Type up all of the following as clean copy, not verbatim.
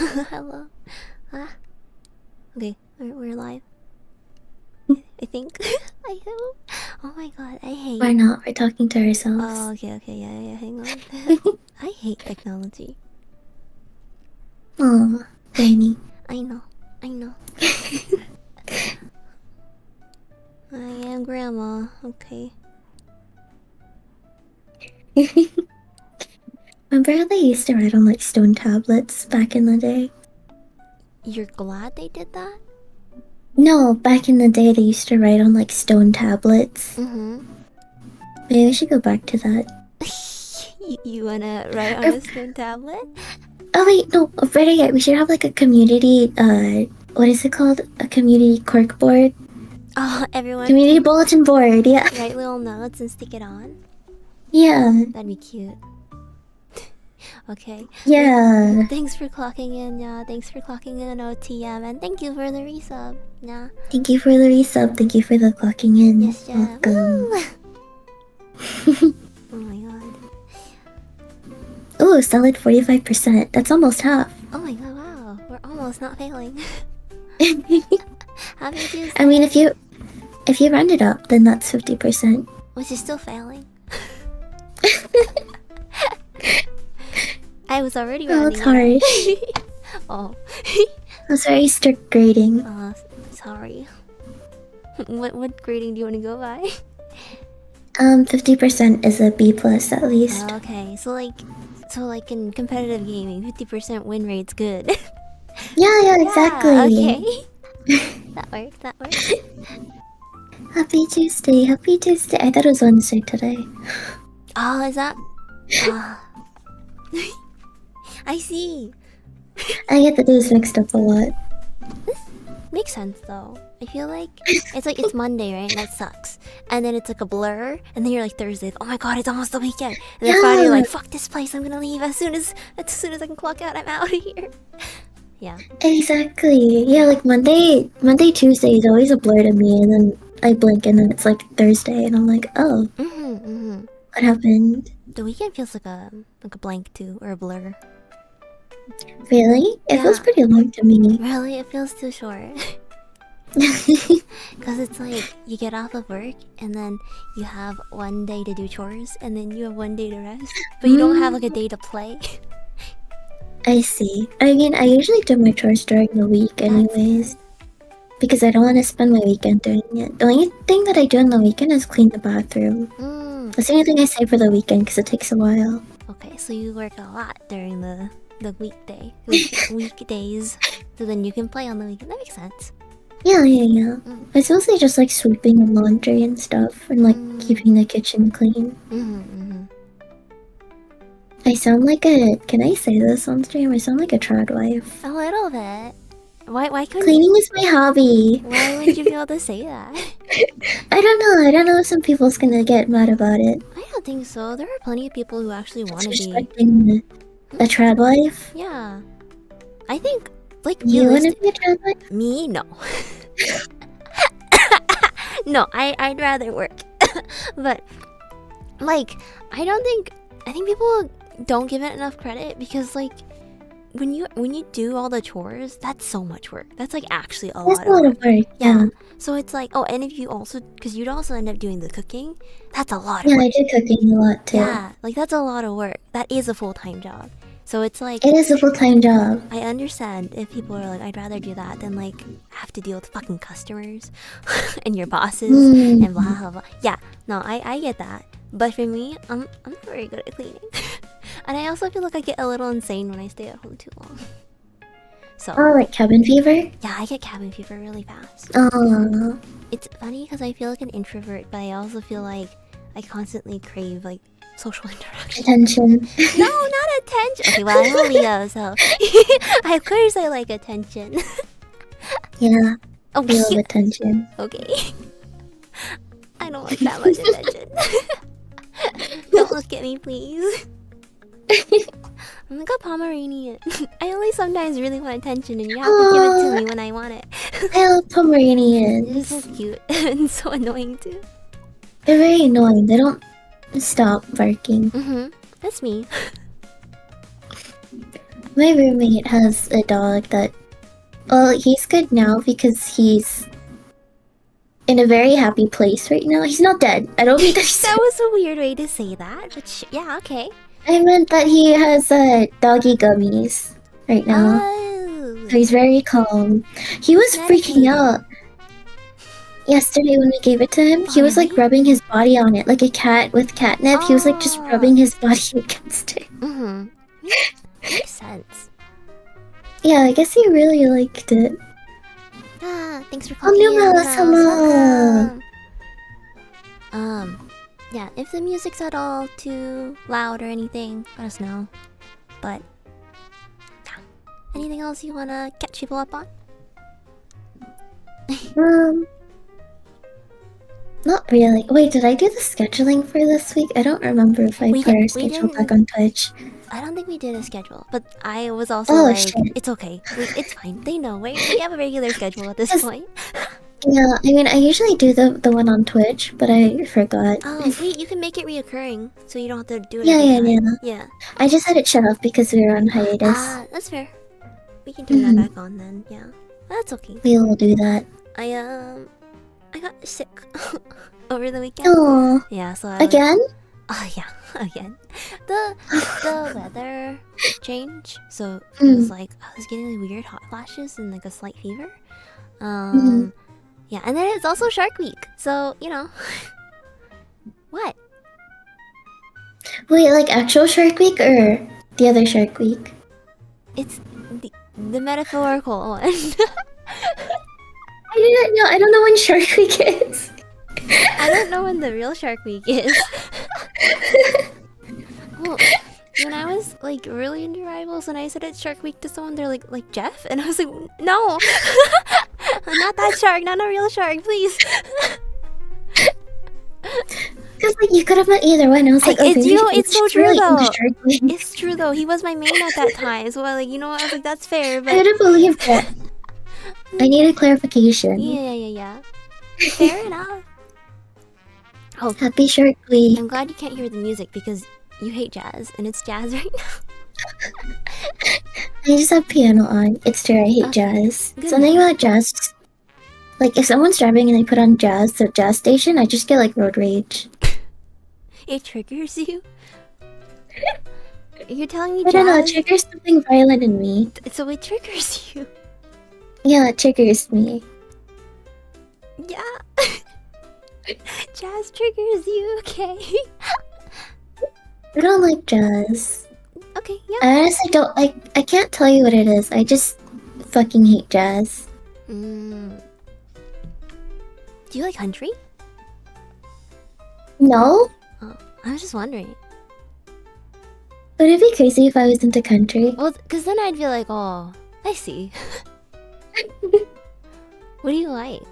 Hello. Ah. Okay, we're live. I think. I hope. Oh my god, I hate. Why not? We're talking to Oh, ourselves. okay, yeah. Hang on. I hate technology. Oh, Danny. I know. I am grandma. Okay. Remember how they used to write on like stone tablets back in the day? You're glad they did that? No, back in the day they used to write on like stone tablets. Mm-hmm. Maybe we should go back to that. You wanna write on Or, a stone tablet? oh wait, no, better yet, we should have like a community, what is it called? A community cork board? Oh, everyone Community can bulletin board, yeah. write little notes and stick it on. Yeah, That'd be cute. Okay. yeah. Thanks for clocking in, yeah. Thanks for clocking in, OTM, and thank you for the resub, yeah. Thank you for the resub, thank you for the clocking in. Yes, yeah. Welcome. Oh my god. Ooh, solid 45%. That's almost half. Oh my god, wow. We're almost not failing. Happy Tuesday. I mean, if you round it up, then that's 50%. Which is still failing. I was already Oh, rounding it's harsh. it up. Oh. That's very strict grading. Sorry. What grading do you want to go by? 50% is a B plus at least. Okay, so like in competitive gaming, 50% win rate's good. Yeah, exactly. Okay. That works. Happy Tuesday, happy Tuesday. I thought it was Wednesday today. Oh, is that? I see. I get the days mixed up a lot. This makes sense though. I feel like it's Monday, right? And that sucks. And then it's like a blur, and then you're like Thursday. Oh my god, it's almost the weekend. And then Friday, you're like, fuck this place. I'm gonna leave as soon as I can clock out. I'm out of here. Yeah. Exactly. Yeah, like Monday, Tuesday is always a blur to me, and then I blink, and then it's like Thursday, and I'm like, oh, what happened? The weekend feels like a blank too, or a blur. Really? It feels pretty long to me. Really, it feels too short. Because it's like you get off of work and then you have one day to do chores and then you have one day to rest, but you don't have like a day to play. I see. I mean, I usually do my chores during the week anyways. Because I don't want to spend my weekend doing it. The only thing that I do on the weekend is clean the bathroom. That's the only thing I save for the weekend because it takes a while. Okay, so you work a lot during the weekdays. So then you can play on the weekend. That makes sense. Yeah. It's mostly just like sweeping and laundry and stuff, and like keeping the kitchen clean. I sound like a. Can I say this on stream? I sound like a trad wife. A little bit. Why couldn't Cleaning is my hobby. Why would you be able to say that? I don't know if some people's gonna get mad about it. I don't think so. There are plenty of people who actually want to be Disrespecting the trad wife. Yeah. I think like you want to be a trad wife? Me? No. No, I'd rather work. But like I think people don't give it enough credit because like when you do all the chores, that's so much work. That's like actually a lot of work. Yeah. So it's like, oh, and if you also, because you'd also end up doing the cooking, that's a lot of work. Yeah, I do cooking a lot too. Yeah, like that's a lot of work. That is a full-time job. So it's like, it is a full-time job. I understand if people are like, I'd rather do that than like have to deal with fucking customers and your bosses and blah blah blah. Yeah, no, I get that. But for me, I'm not very good at cleaning. And I also feel like I get a little insane when I stay at home too long. So. Oh, like cabin fever? Yeah, I get cabin fever really fast. Oh. It's funny because I feel like an introvert, but I also feel like I constantly crave like social interaction. Attention. No, not attention. Okay, well I'm a Leo, so of course I like attention. Yeah. Oh, we love attention. Okay. I don't like that much attention. Don't look at me, please. I'm like a Pomeranian. I only sometimes really want attention, and you have to give it to me when I want it. I love Pomeranians. They're so cute and so annoying too. They're very annoying. They don't stop barking. That's me. My roommate has a dog that. Well, he's good now because he's in a very happy place right now. He's not dead. I don't mean that. That was a weird way to say that, but yeah, okay. I meant that he has doggy gummies right now. Oh. So he's very calm. He was freaking out yesterday when we gave it to him. He was like rubbing his body on it like a cat with catnip. He was like just rubbing his body against it. Mm-hmm. Makes sense. Yeah, I guess he really liked it. Thanks for calling in. Welcome. Yeah, if the music's at all too loud or anything, let us know. But yeah. Anything else you wanna catch people up on? Not really. Wait, did I do the scheduling for this week? I don't remember if I put our schedule back on Twitch. I don't think we did a schedule, but I was also shit. It's okay. It's fine. They know. We have a regular schedule at this point. Yeah, I mean, I usually do the one on Twitch, but I forgot. Oh, you can make it reoccurring, so you don't have to do it Yeah. I just had it shut off because we were on hiatus. That's fair. We can turn that back on then, yeah. That's okay. We will do that. I got sick over the weekend. Oh. Yeah, so again? Yeah, again. The weather change, so it was like I was getting like weird hot flashes and like a slight fever. Yeah, and then it's also Shark Week, so you know. What? Wait, like actual Shark Week or the other Shark Week? It's the metaphorical one. I didn't know. I don't know when Shark Week is. I don't know when the real Shark Week is. Well, when I was like really into Rivals and I said it's Shark Week to someone, they're like Jeff, and I was like, no, not that shark, not a real shark, please. Because like you could have met either one. I was like, it's so true really though. Week. It's true though. He was my main at that time, so like you know what? I was like, that's fair. But I didn't believe that. I need a clarification. Yeah. Fair enough. Oh, happy Shark Week. I'm glad you can't hear the music because you hate jazz, and it's jazz right now. I just have piano on. It's true, I hate jazz. Something about jazz. Like, if someone's driving and they put on jazz, the jazz station, I just get like road rage. It triggers you? You're telling me I don't know, it triggers something violent in me. So it triggers you? Yeah, it triggers me. Yeah. Jazz triggers you, okay? I don't like jazz. Okay, yeah. I honestly don't. I can't tell you what it is. I just fucking hate jazz. Do you like country? No. Oh, I was just wondering. Would it be crazy if I was into country? Well, because then I'd be like, oh, I see. What do you like?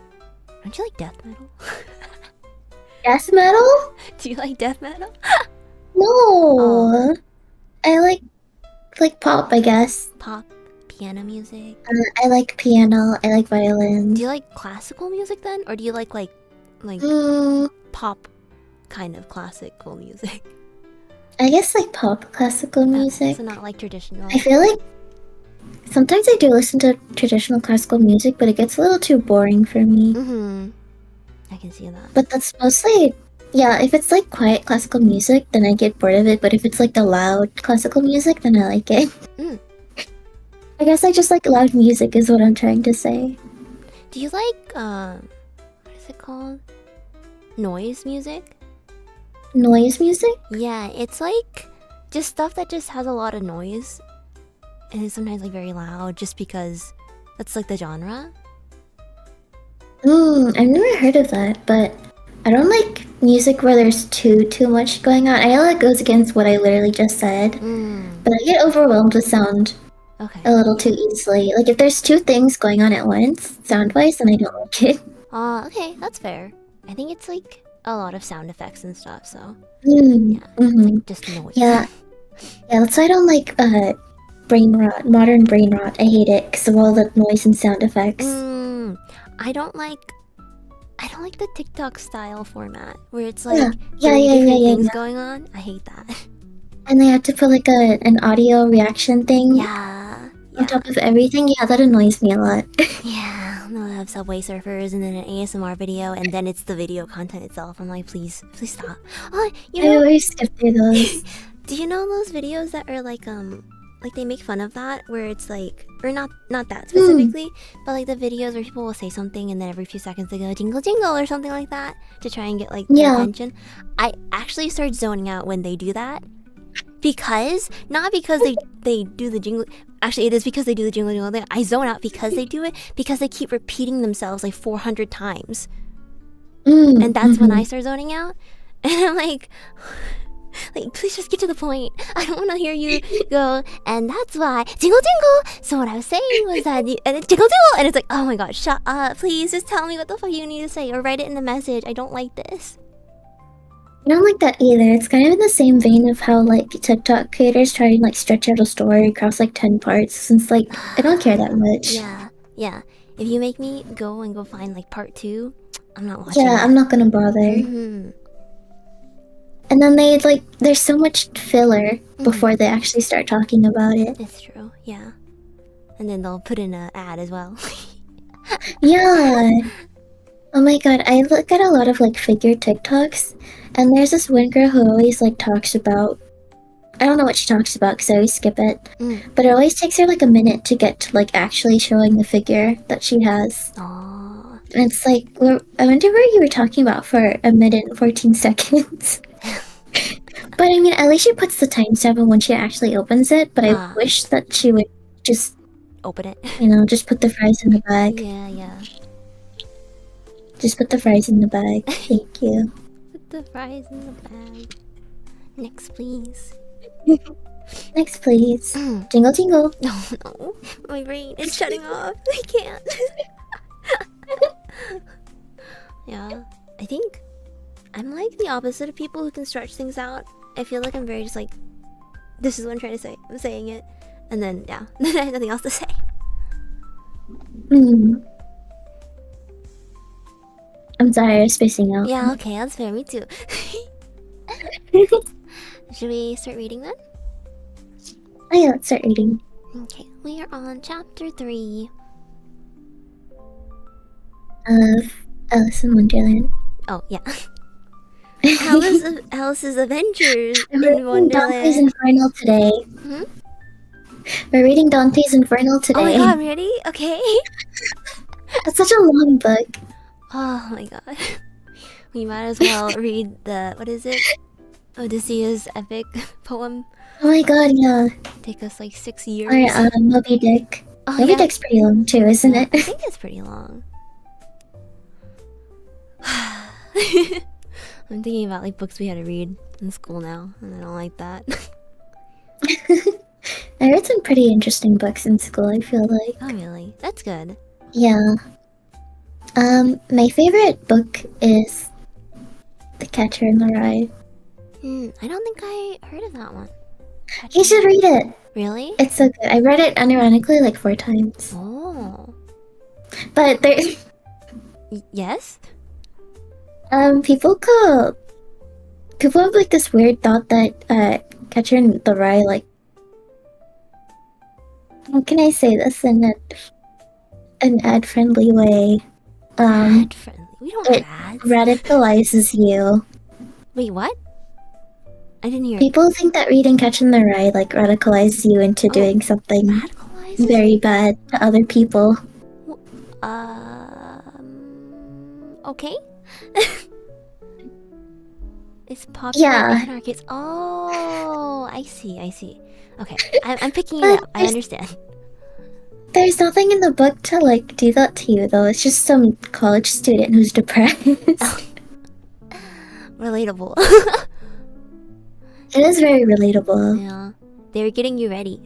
Don't you like death metal? Death metal? Do you like death metal? No. I like pop, I guess. Pop, piano music. I like piano. I like violin. Do you like classical music then, or do you like pop, kind of classical music? I guess like pop classical music. So not like traditional. I feel like sometimes I do listen to traditional classical music, but it gets a little too boring for me. I can see that. But that's mostly, yeah, if it's like quiet classical music, then I get bored of it. But if it's like the loud classical music, then I like it. I guess I just like loud music is what I'm trying to say. Do you like, what is it called? Noise music? Noise music? Yeah, it's like just stuff that just has a lot of noise. And it's sometimes like very loud just because that's like the genre. I've never heard of that, but I don't like music where there's too much going on. I know that goes against what I literally just said, but I get overwhelmed with sound a little too easily. Like if there's two things going on at once, sound-wise, then I don't like it. Okay, that's fair. I think it's like a lot of sound effects and stuff, so yeah, it's like just noise. Yeah, that's why I don't like brain rot, modern brain rot. I hate it because of all the noise and sound effects. I don't like the TikTok style format where it's like different things going on. I hate that. And they have to put like an audio reaction thing. Yeah. on top of everything, yeah, that annoys me a lot. Yeah, they'll have Subway Surfers and then an ASMR video, and then it's the video content itself. I'm like, please stop. Oh, you I know, always skip through those. do you know those videos that are like they make fun of that, where it's like, or not that specifically, but like the videos where people will say something and then every few seconds they go jingle jingle or something like that to try and get like their attention. I actually start zoning out when they do that. Because not because they do the jingle. Actually, it is because they do the jingle jingle thing. I zone out because they do it, because they keep repeating themselves like 400 times, and that's when I start zoning out. And I'm like, please just get to the point. I don't want to hear you go. And that's why jingle jingle. So what I was saying was that and it's jingle jingle, and it's like, oh my god, shut up! Please just tell me what the fuck you need to say, or write it in the message. I don't like this. I don't like that either. It's kind of in the same vein of how like TikTok creators try and like stretch out a story across like 10 parts, since like I don't care that much. Yeah. If you make me go find like part 2, I'm not watching. Yeah, I'm not gonna bother. And then there's so much filler before they actually start talking about it. It's true, yeah. And then they'll put in an ad as well. Yeah. Oh my god, I look at a lot of like figure TikToks, and there's this one girl who always like talks about, I don't know what she talks about because I always skip it, but it always takes her like a minute to get to like actually showing the figure that she has. Aww. And it's like, I wonder where you were talking about for a minute and 14 seconds. But I mean, at least she puts the timestamp when she actually opens it, but I wish that she would just open it. You know, just put the fries in the bag. Yeah. Just put the fries in the bag. Thank you. Put the fries in the bag. Next, please. Next, please. Jingle, jingle. No. My brain is shutting off. I can't. Yeah. I think I'm like the opposite of people who can stretch things out. I feel like I'm very just like, this is what I'm trying to say. I'm saying it. And then, yeah. Then I have nothing else to say. I'm sorry, I was spacing out. Yeah, okay, that's fair. Me too. Should we start reading then? Oh yeah, let's start reading. Okay, we are on chapter 3 of Alice in Wonderland. Oh, yeah. Alice's Adventures in Wonderland. Dante's Inferno today. We're reading Dante's Inferno today. Oh my god, ready? Okay. That's such a long book. Oh my god. We might as well read the, what is it? Odysseus epic poem. Oh my god, yeah. Take us like 6 years. Or Moby Dick. Oh, Moby Dick's pretty long too, isn't it? I think it's pretty long. I'm thinking about like books we had to read in school now, and I don't like that. I read some pretty interesting books in school, I feel like. Oh really? That's good. Yeah. My favorite book is The Catcher in the Rye. I don't think I heard of that one. You should read it! Really? It's so good. I read it unironically like 4 times. Oh. But there... Yes? People have like this weird thought that, Catcher in the Rye, like... How can I say this in an ad-friendly way? Ad-friendly? We don't have ads. Radicalizes you. Wait, what? I didn't hear. People think that reading Catcher in the Rye like radicalizes you into doing something very bad to other people. Okay. It's popular anarchists. Oh, I see. Okay, I'm picking it up. I understand. There's nothing in the book to like do that to you though. It's just some college student who's depressed. Relatable. It is very relatable. Yeah, they were getting you ready.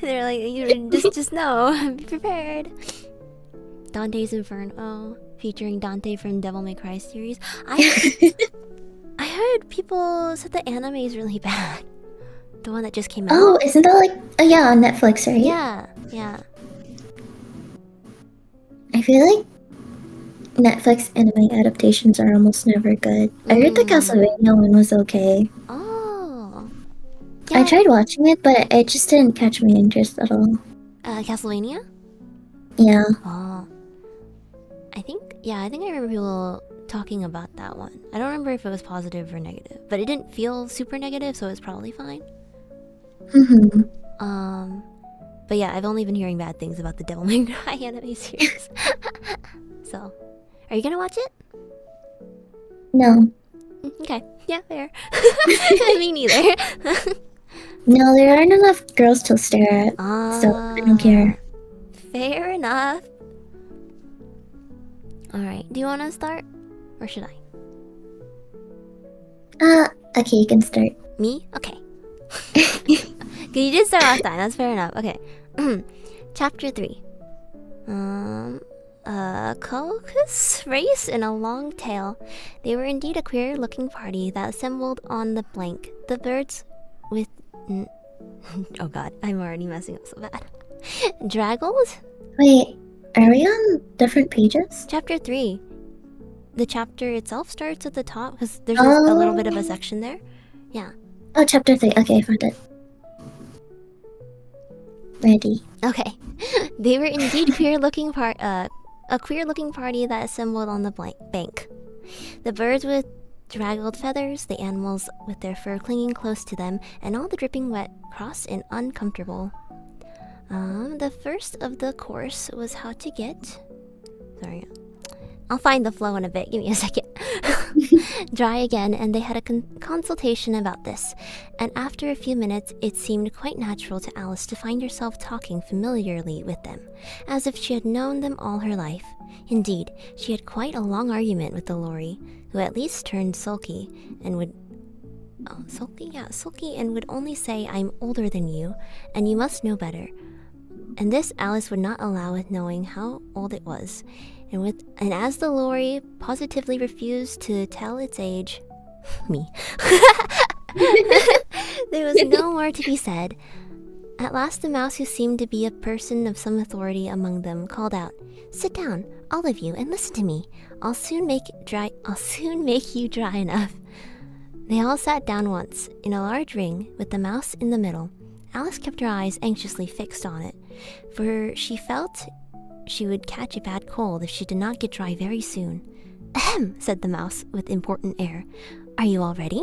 They're like, you just know, be prepared. Dante's Inferno, featuring Dante from Devil May Cry series. I heard people said the anime is really bad. The one that just came out. Oh, isn't that like yeah, on Netflix, right? Yeah. I feel like Netflix anime adaptations are almost never good. I heard the Castlevania one was okay. Oh. I I tried watching it, but it just didn't catch my interest at all. Castlevania? Yeah. Oh. I think I remember people talking about that one. I don't remember if it was positive or negative, but it didn't feel super negative, so it's probably fine. Mm-hmm. But yeah, I've only been hearing bad things about the Devil May Cry anime series. So, are you gonna watch it? No. Okay. Yeah, fair. Me neither. No, there aren't enough girls to stare at, so I don't care. Fair enough. Alright, do you wanna start? Or should I? Okay, you can start. Me? Okay. You did start last time, that's fair enough. Okay. Chapter 3. A caucus race in a long tail. They were indeed a queer-looking party that assembled on the blank. The birds with... oh god, I'm already messing up so bad. Draggled? Wait, are we on different pages? Chapter 3. The chapter itself starts at the top, because there's a little bit of a section there. Yeah. Oh, chapter 3. Okay, I found it. Ready. Okay. They were indeed a queer-looking party that assembled on the bank. The birds with draggled feathers, the animals with their fur clinging close to them, and all the dripping wet, cross, and uncomfortable. The first of the course was how to get... Sorry. I'll find the flow in a bit. Give me a second. Dry again, and they had a consultation about this. And after a few minutes, it seemed quite natural to Alice to find herself talking familiarly with them, as if she had known them all her life. Indeed, she had quite a long argument with the Lori, who at least turned sulky, and would... Oh, sulky? Yeah, sulky, and would only say, "I'm older than you, and you must know better." And this Alice would not allow with knowing how old it was. And as the Lori positively refused to tell its age, me, there was no more to be said. At last the mouse, who seemed to be a person of some authority among them, called out, "Sit down, all of you, and listen to me. I'll soon make you dry enough." They all sat down once, in a large ring, with the mouse in the middle. Alice kept her eyes anxiously fixed on it, for she felt she would catch a bad cold if she did not get dry very soon. "Ahem," said the mouse with important air. "Are you all ready?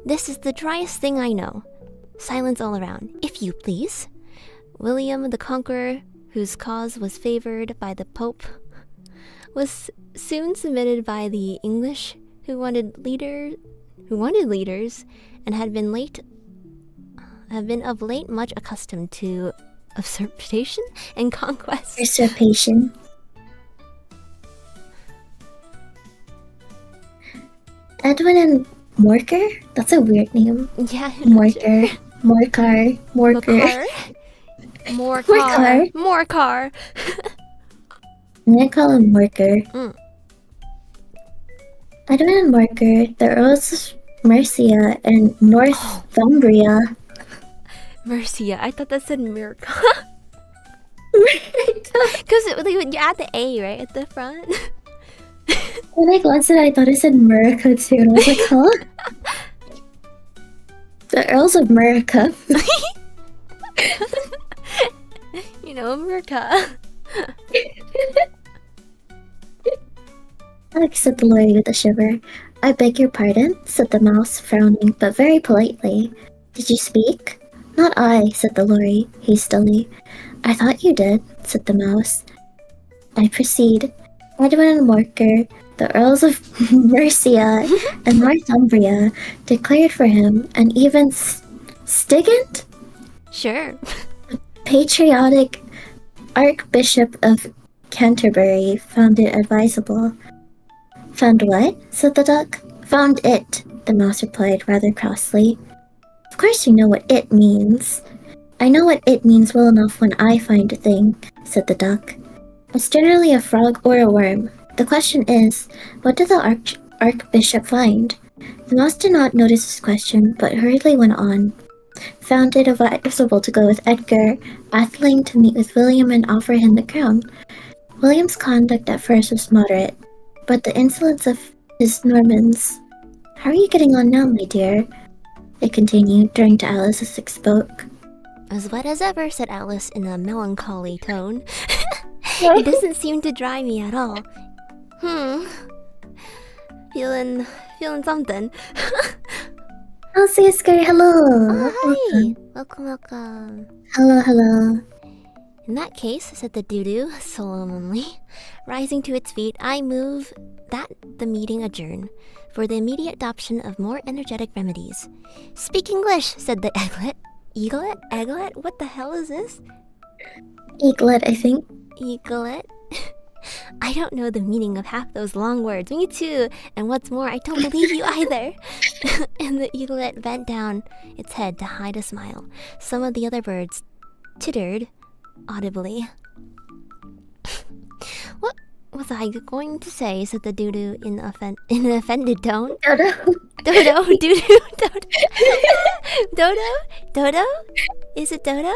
This is the driest thing I know." Silence all around. "If you please." William the Conqueror, whose cause was favored by the Pope, was soon submitted by the English, who wanted leaders, and had been of late much accustomed to usurpation and conquest. Usurpation. Edwin and Morcar? That's a weird name. Yeah. Morcar. Morcar. Morcar. Morcar. I'm gonna call him Morcar. Edwin and Morcar, the Earls of Mercia and Northumbria. Mercia. I thought that said Mirka. Because you add the A, right, at the front. When I glanced at it, I thought it said America too, and I was like, huh? The Earls of America. You know, America. Alex, said the Lori with a shiver. "I beg your pardon," said the mouse, frowning, but very politely. "Did you speak?" "Not I," said the Lori, hastily. "I thought you did," said the mouse. "I proceed. Edwin and Morcar, the Earls of Mercia and Northumbria, declared for him, and even Stigand, Sure. patriotic Archbishop of Canterbury, found it advisable." "Found what?" said the duck. "Found it," the mouse replied rather crossly. "Of course you know what it means." "I know what it means well enough when I find a thing," said the duck. "It's generally a frog or a worm. The question is, what did the Archbishop find?" The mouse did not notice his question, but hurriedly went on. "Found it advisable to go with Edgar Atheling to meet with William and offer him the crown. William's conduct at first was moderate, but the insolence of his Normans... How are you getting on now, my dear?" It continued, turning to Alice as it spoke. As wet as ever, said Alice in a melancholy tone. It doesn't seem to dry me at all. Feeling something. Oh, Sisker, hello! Oh, hi! Welcome. Hello. In that case, said the doo-doo solemnly, rising to its feet, I move that the meeting adjourn for the immediate adoption of more energetic remedies. Speak English, said the eaglet. Eaglet? What the hell is this? Eaglet, I think. Eaglet? I don't know the meaning of half those long words. Me too. And what's more, I don't believe you either. And the eaglet bent down its head to hide a smile. Some of the other birds tittered audibly. What was I going to say? Said the doo-doo in an offended tone. Dodo. Dodo, doo-doo, Dodo? Dodo? Is it Dodo?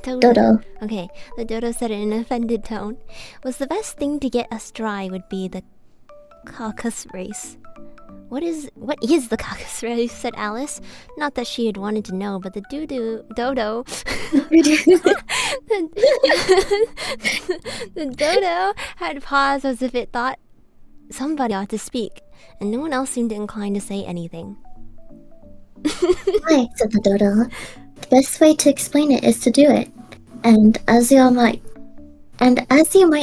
Dodo. Okay, the dodo said in an offended tone. Was the best thing to get us dry would be the caucus race. What is the caucus race? Said Alice. Not that she had wanted to know, but the dodo the dodo had paused as if it thought somebody ought to speak, and no one else seemed inclined to say anything. Hi, said the dodo. The best way to explain it is to do it. And as you might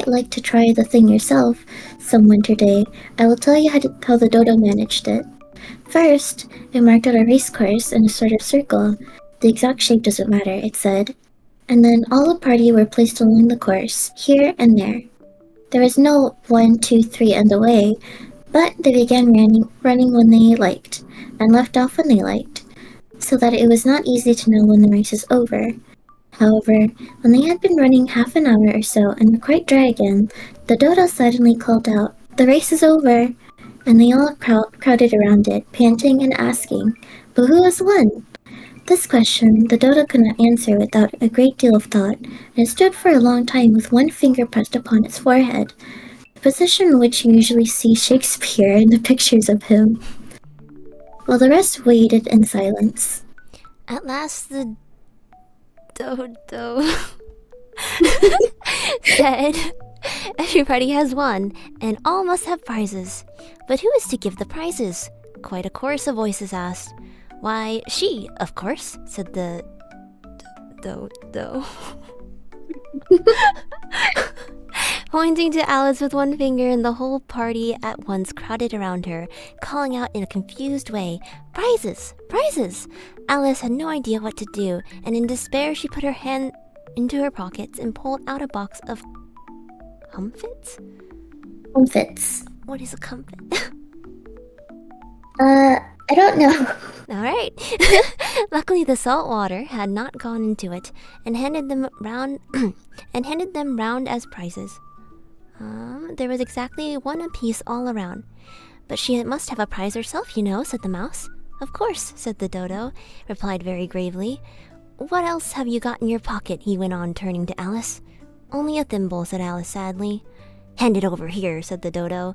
like to try the thing yourself some winter day, I will tell you how the dodo managed it. First, it marked out a race course in a sort of circle. The exact shape doesn't matter, it said. And then all the party were placed along the course, here and there. There was no 1, 2, 3 and away, but they began running when they liked, and left off when they liked, so that it was not easy to know when the race was over. However, when they had been running half an hour or so and were quite dry again, the dodo suddenly called out, "The race is over!" And they all crowded around it, panting and asking, "But who has won?" This question the dodo could not answer without a great deal of thought, and it stood for a long time with one finger pressed upon its forehead, the position in which you usually see Shakespeare in the pictures of him, while the rest waited in silence. At last the dodo said, "Everybody has won, and all must have prizes. But who is to give the prizes?" Quite a chorus of voices asked. "Why, she, of course," said the dodo. Pointing to Alice with one finger, and the whole party at once crowded around her, calling out in a confused way, "Prizes! Prizes!" Alice had no idea what to do, and in despair she put her hand into her pockets and pulled out a box of comfits? Comfits. What is a comfit? I don't know. Alright. Luckily the salt water had not gone into it, and handed them round as prizes. There was exactly one apiece all around. "But she must have a prize herself, you know," said the mouse. "Of course," said the dodo, replied very gravely. "What else have you got in your pocket?" he went on, turning to Alice. "Only a thimble," said Alice sadly. "Hand it over here," said the dodo.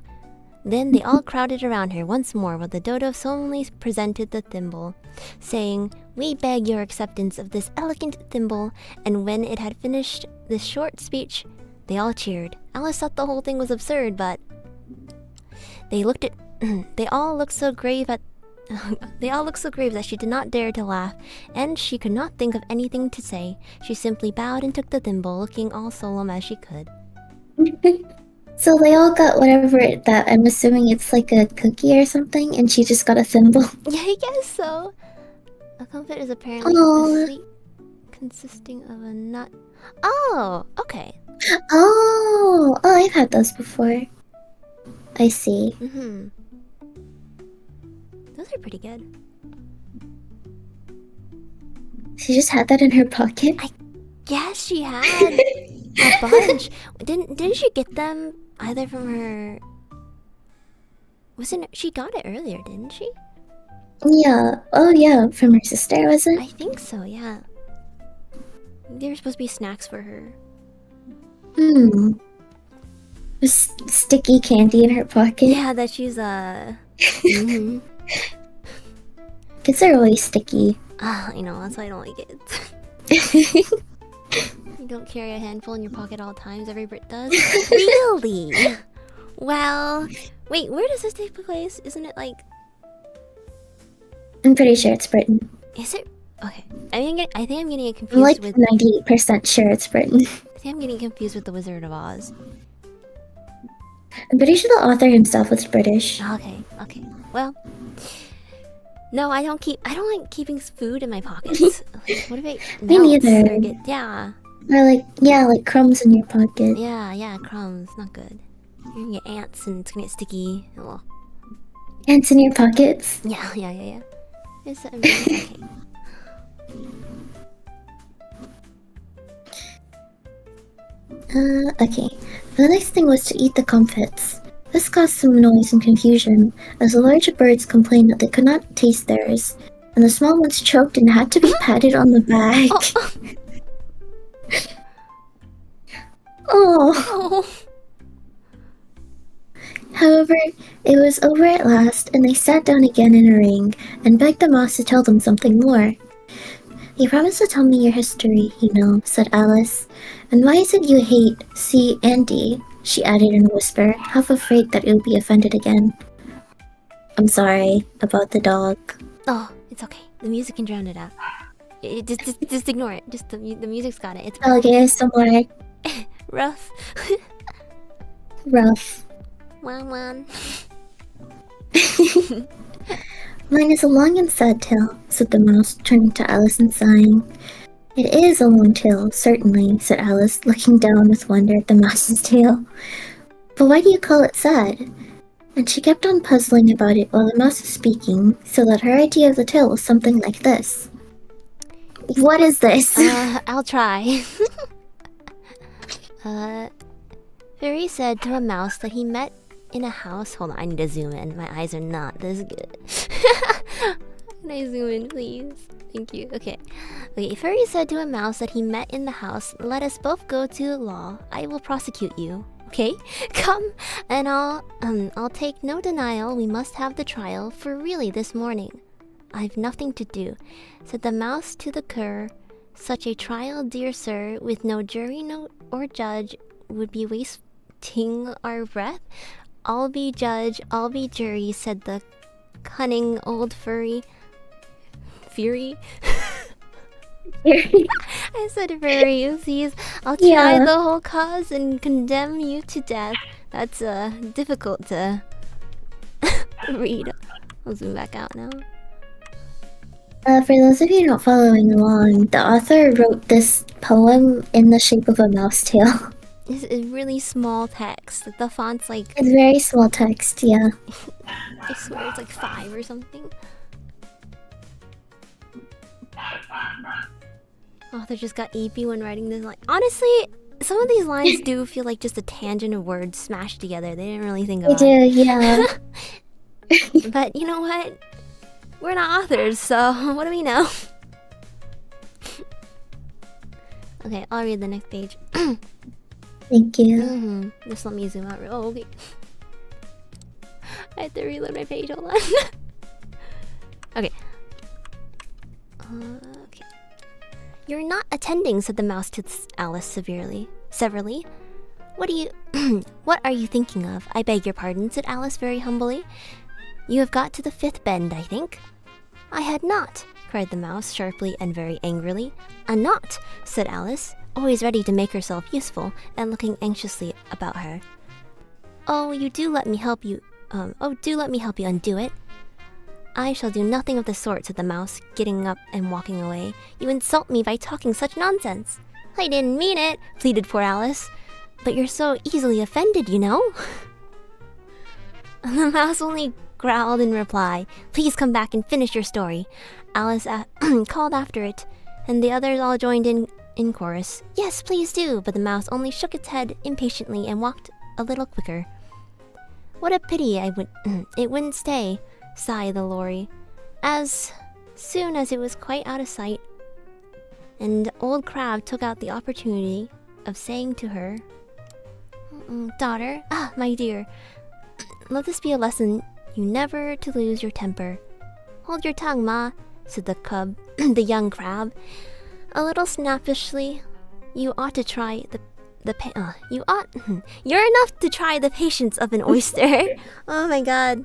Then they all crowded around her once more while the dodo solemnly presented the thimble, saying, "We beg your acceptance of this elegant thimble," and when it had finished this short speech, they all cheered. Alice thought the whole thing was absurd, but they all looked so grave that she did not dare to laugh, and she could not think of anything to say. She simply bowed and took the thimble, looking all solemn as she could. So they all got whatever that, I'm assuming it's like a cookie or something, and she just got a thimble. Yeah, I guess so. A comfit is apparently Aww. a sweet consisting of a nut. Oh, okay. Oh, I've had those before. I see. Those are pretty good. She just had that in her pocket? Yes, she had a bunch. Didn't she get them either from her? She got it earlier, didn't she? Yeah. Oh, yeah. From her sister, was it? I think so, yeah. They were supposed to be snacks for her. With sticky candy in her pocket? Yeah, that she's, pockets are always sticky. I know, that's why I don't like it. You don't carry a handful in your pocket all times, every Brit does? Really? Well, wait, where does this take place? Isn't it like... I'm pretty sure it's Britain. Is it? Okay. I think I'm getting it I'm confused like with... 98% sure it's Britain. I think I'm getting confused with The Wizard of Oz. I'm pretty sure the author himself was British. Okay. Well... No, I don't like keeping food in my pockets. Like, what if it Me melts neither. or yeah. Or like crumbs in your pocket. Yeah, crumbs. Not good. You're gonna get ants and it's gonna get sticky. Well, Ants in your pockets. yeah. It's okay. Okay. The next thing was to eat the comfits. This caused some noise and confusion, as the larger birds complained that they could not taste theirs, and the small ones choked and had to be patted on the back. Oh. However, it was over at last, and they sat down again in a ring and begged the mouse to tell them something more. "You promised to tell me your history, said Alice. "And why is it you hate C and D?" she added in a whisper, half afraid that it would be offended again. "I'm sorry about the dog." Oh, it's okay. The music can drown it out. Just ignore it. Just the music's got it. It's Okay, somewhere rough. rough. One. "Mine is a long and sad tale," said the mouse, turning to Alice and sighing. "It is a long tale, certainly," said Alice, looking down with wonder at the mouse's tail. "But why do you call it sad?" And she kept on puzzling about it while the mouse was speaking, so that her idea of the tale was something like this. What is this? I'll try. Riri said to a mouse that he met in a house. Hold on, I need to zoom in. My eyes are not this good. Can I zoom in, please? Thank you. Okay. Furry said to a mouse that he met in the house, "Let us both go to law. I will prosecute you. Okay? Come, and I'll take no denial. We must have the trial for really this morning." "I've nothing to do," said the mouse to the cur. "Such a trial, dear sir, with no jury or judge, would be wasting our breath. I'll be judge, I'll be jury," said the cunning old furry. Fury? I said furry, oopsies. "I'll try the whole cause and condemn you to death." That's difficult to read. I'll zoom back out now. For those of you not following along, the author wrote this poem in the shape of a mouse tail. It's really small text. The font's like... It's very small text, yeah. I swear it's like 5 or something. Author just got EP when writing this line. Honestly, some of these lines do feel like just a tangent of words smashed together. They didn't really think about They do, yeah. But you know what? We're not authors, so what do we know? Okay, I'll read the next page. Thank you. Just let me zoom out. Oh, okay. I have to reload my page. Hold on. Okay. Okay. "You're not attending," said the mouse to Alice severely. "What are you thinking of? I beg your pardon," said Alice very humbly. "You have got to the 5th bend, I think." "I had not," cried the mouse sharply and very angrily. "A knot," said Alice, always ready to make herself useful, and looking anxiously about her. "Oh, do let me help you undo it." "I shall do nothing of the sort," said the mouse, getting up and walking away. "You insult me by talking such nonsense." "I didn't mean it," pleaded poor Alice. "But you're so easily offended, you know." The mouse only growled in reply. "Please come back and finish your story." Alice called after it, and the others all joined in chorus. "Yes, please do," but the mouse only shook its head impatiently and walked a little quicker. "What a pity it wouldn't stay," sighed the lorry. As soon as it was quite out of sight, and old Crab took out the opportunity of saying to her, "Daughter, my dear, let this be a lesson you never to lose your temper." Hold your tongue, Ma, said the cub, the young crab, a little snappishly. You ought to try you're enough to try the patience of an oyster. Oh my god.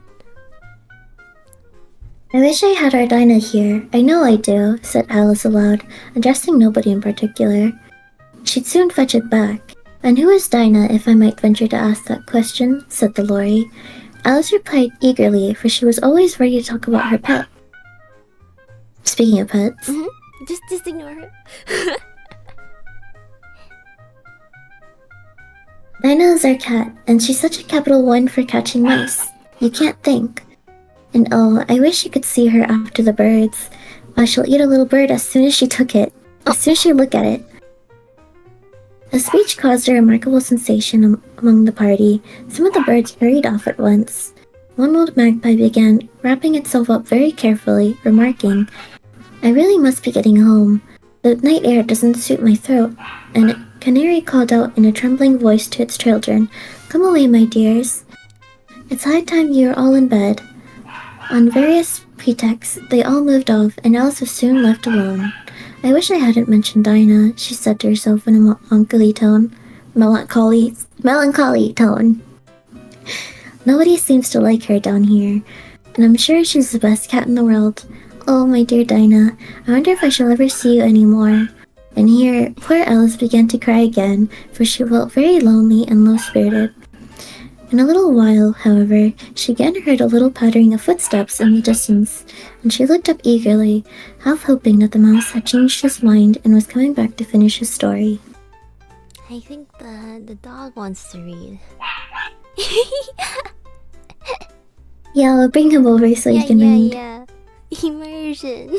I wish I had our Dinah here. I know I do, said Alice aloud, addressing nobody in particular. She'd soon fetch it back. And who is Dinah, if I might venture to ask that question? Said the Lorry. Alice replied eagerly, for she was always ready to talk about her pet. Speaking of pets... Just ignore her. Dinah is our cat, and she's such a capital one for catching mice. You can't think. And oh, I wish you could see her after the birds. Why, she'll eat a little bird as soon as she took it. As soon as she looked at it. The speech caused a remarkable sensation among the party. Some of the birds hurried off at once. One old magpie began wrapping itself up very carefully, remarking, I really must be getting home. The night air doesn't suit my throat. And a canary called out in a trembling voice to its children, Come away, my dears. It's high time you are all in bed. On various pretexts, they all moved off, and Alice was soon left alone. I wish I hadn't mentioned Dinah, she said to herself in a melancholy tone. Melancholy tone. Nobody seems to like her down here, and I'm sure she's the best cat in the world. Oh, my dear Dinah, I wonder if I shall ever see you any more. And here, poor Alice began to cry again, for she felt very lonely and low-spirited. In a little while, however, she again heard a little pattering of footsteps in the distance, and she looked up eagerly, half hoping that the mouse had changed his mind and was coming back to finish his story. I think the dog wants to read. Yeah, I'll bring him over so you can read. Yeah. Immersion.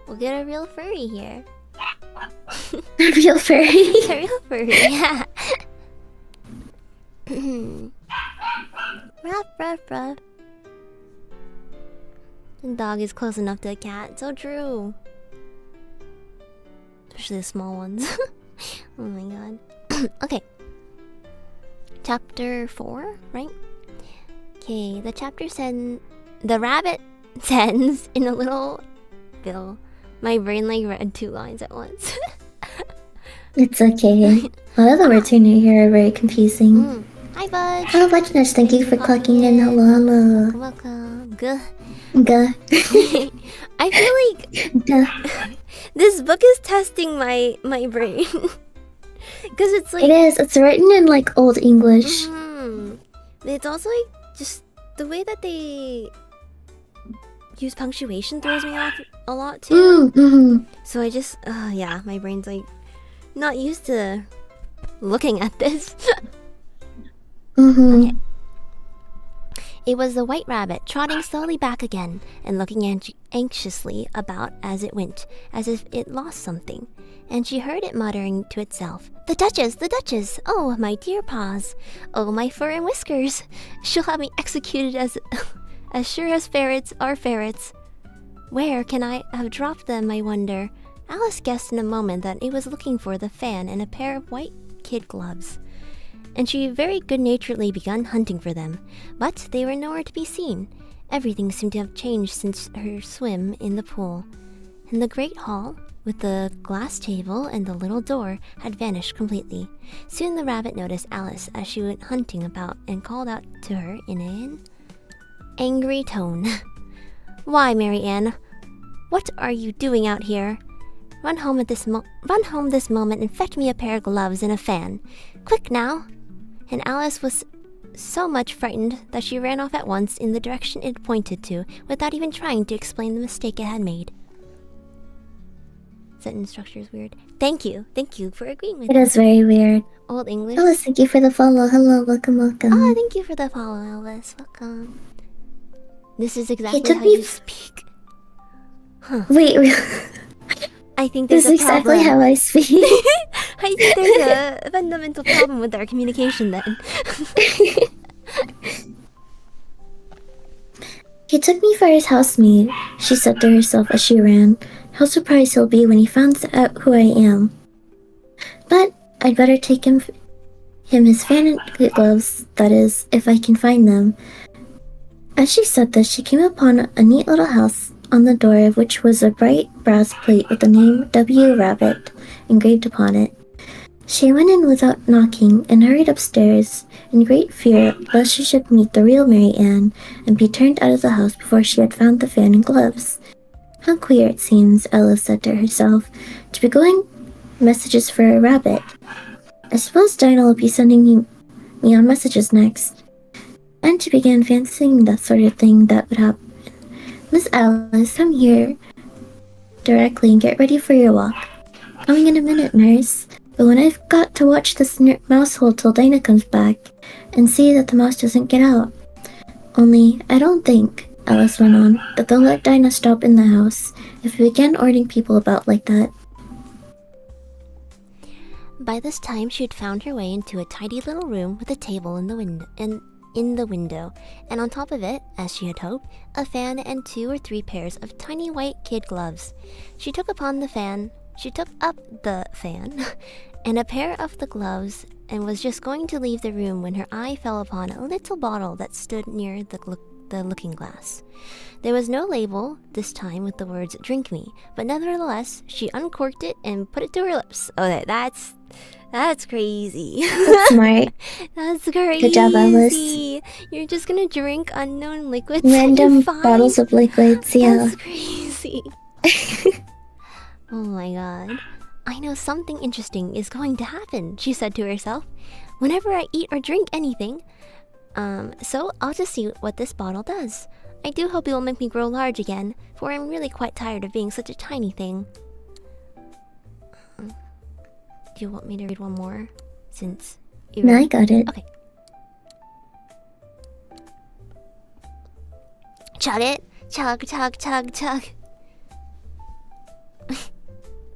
We'll get a real furry here. A real furry? A real furry, yeah. Ruff. The dog is close enough to a cat. So true. Especially the small ones. Oh my god. Okay. Chapter 4, right? Okay, the chapter said... The rabbit sends in a little bill. My brain like read 2 lines at once. It's okay. A lot of the words in here are very confusing. Hi, Budge. Hello, Budgeness. Thank you for clocking in. Hello. Welcome. Guh. I feel like this book is testing my brain. Because it's like... It is. It's written in like Old English. It's also like just the way that they use punctuation throws me off a lot too. So I just... yeah, my brain's like not used to looking at this. Okay. It was the white rabbit trotting slowly back again and looking anxiously about as it went, as if it lost something. And she heard it muttering to itself, The Duchess! The Duchess! Oh, my dear paws! Oh, my fur and whiskers! She'll have me executed as sure as ferrets are ferrets. Where can I have dropped them, I wonder? Alice guessed in a moment that it was looking for the fan and a pair of white kid gloves, and she very good-naturedly begun hunting for them, but they were nowhere to be seen. Everything seemed to have changed since her swim in the pool, and the great hall, with the glass table and the little door, had vanished completely. Soon the rabbit noticed Alice as she went hunting about and called out to her in an angry tone. Why, Mary Ann, what are you doing out here? Run home this moment and fetch me a pair of gloves and a fan. Quick now! And Alice was so much frightened that she ran off at once in the direction it pointed to, without even trying to explain the mistake it had made. Sentence structure is weird. Thank you for agreeing with me. It is very weird. Old English. Elvis, thank you for the follow. Hello, welcome. Oh, thank you for the follow, Elvis. Welcome. This is exactly how you speak. Huh. Wait, I think there's this is a problem. exactly how I speak. I think there's a fundamental problem with our communication then. He took me for his housemaid, she said to herself as she ran. How surprised he'll be when he finds out who I am. But I'd better take him his fan and gloves, that is, if I can find them. As she said this, she came upon a neat little house, on the door of which was a bright brass plate with the name W. Rabbit engraved upon it. She went in without knocking and hurried upstairs, in great fear lest she should meet the real Mary Ann and be turned out of the house before she had found the fan and gloves. How queer it seems, Alice said to herself, to be going messages for a rabbit. I suppose Dinah will be sending me on messages next. And she began fancying that sort of thing that would happen. Miss Alice, come here directly and get ready for your walk. Coming in a minute, nurse. But when I've got to watch this mouse hole till Dinah comes back and see that the mouse doesn't get out. Only, I don't think, Alice went on, that they'll let Dinah stop in the house if we begin ordering people about like that. By this time, she had found her way into a tidy little room with a table in the window, and on top of it, as she had hoped, a fan and 2 or 3 pairs of tiny white kid gloves. She took up the fan and a pair of the gloves and was just going to leave the room when her eye fell upon a little bottle that stood near the looking glass. There was no label this time with the words "Drink me," but nevertheless, she uncorked it and put it to her lips. Oh, that's crazy. That's smart. That's crazy. Good job, Alice. You're just gonna drink unknown liquids. Random bottles of liquids, yeah. That's crazy. Oh my god. I know something interesting is going to happen, she said to herself, whenever I eat or drink anything. So I'll just see what this bottle does. I do hope it will make me grow large again, for I'm really quite tired of being such a tiny thing. Do you want me to read one more? Since you No, I got it. Okay. Chug it. Chug, chug, chug, chug.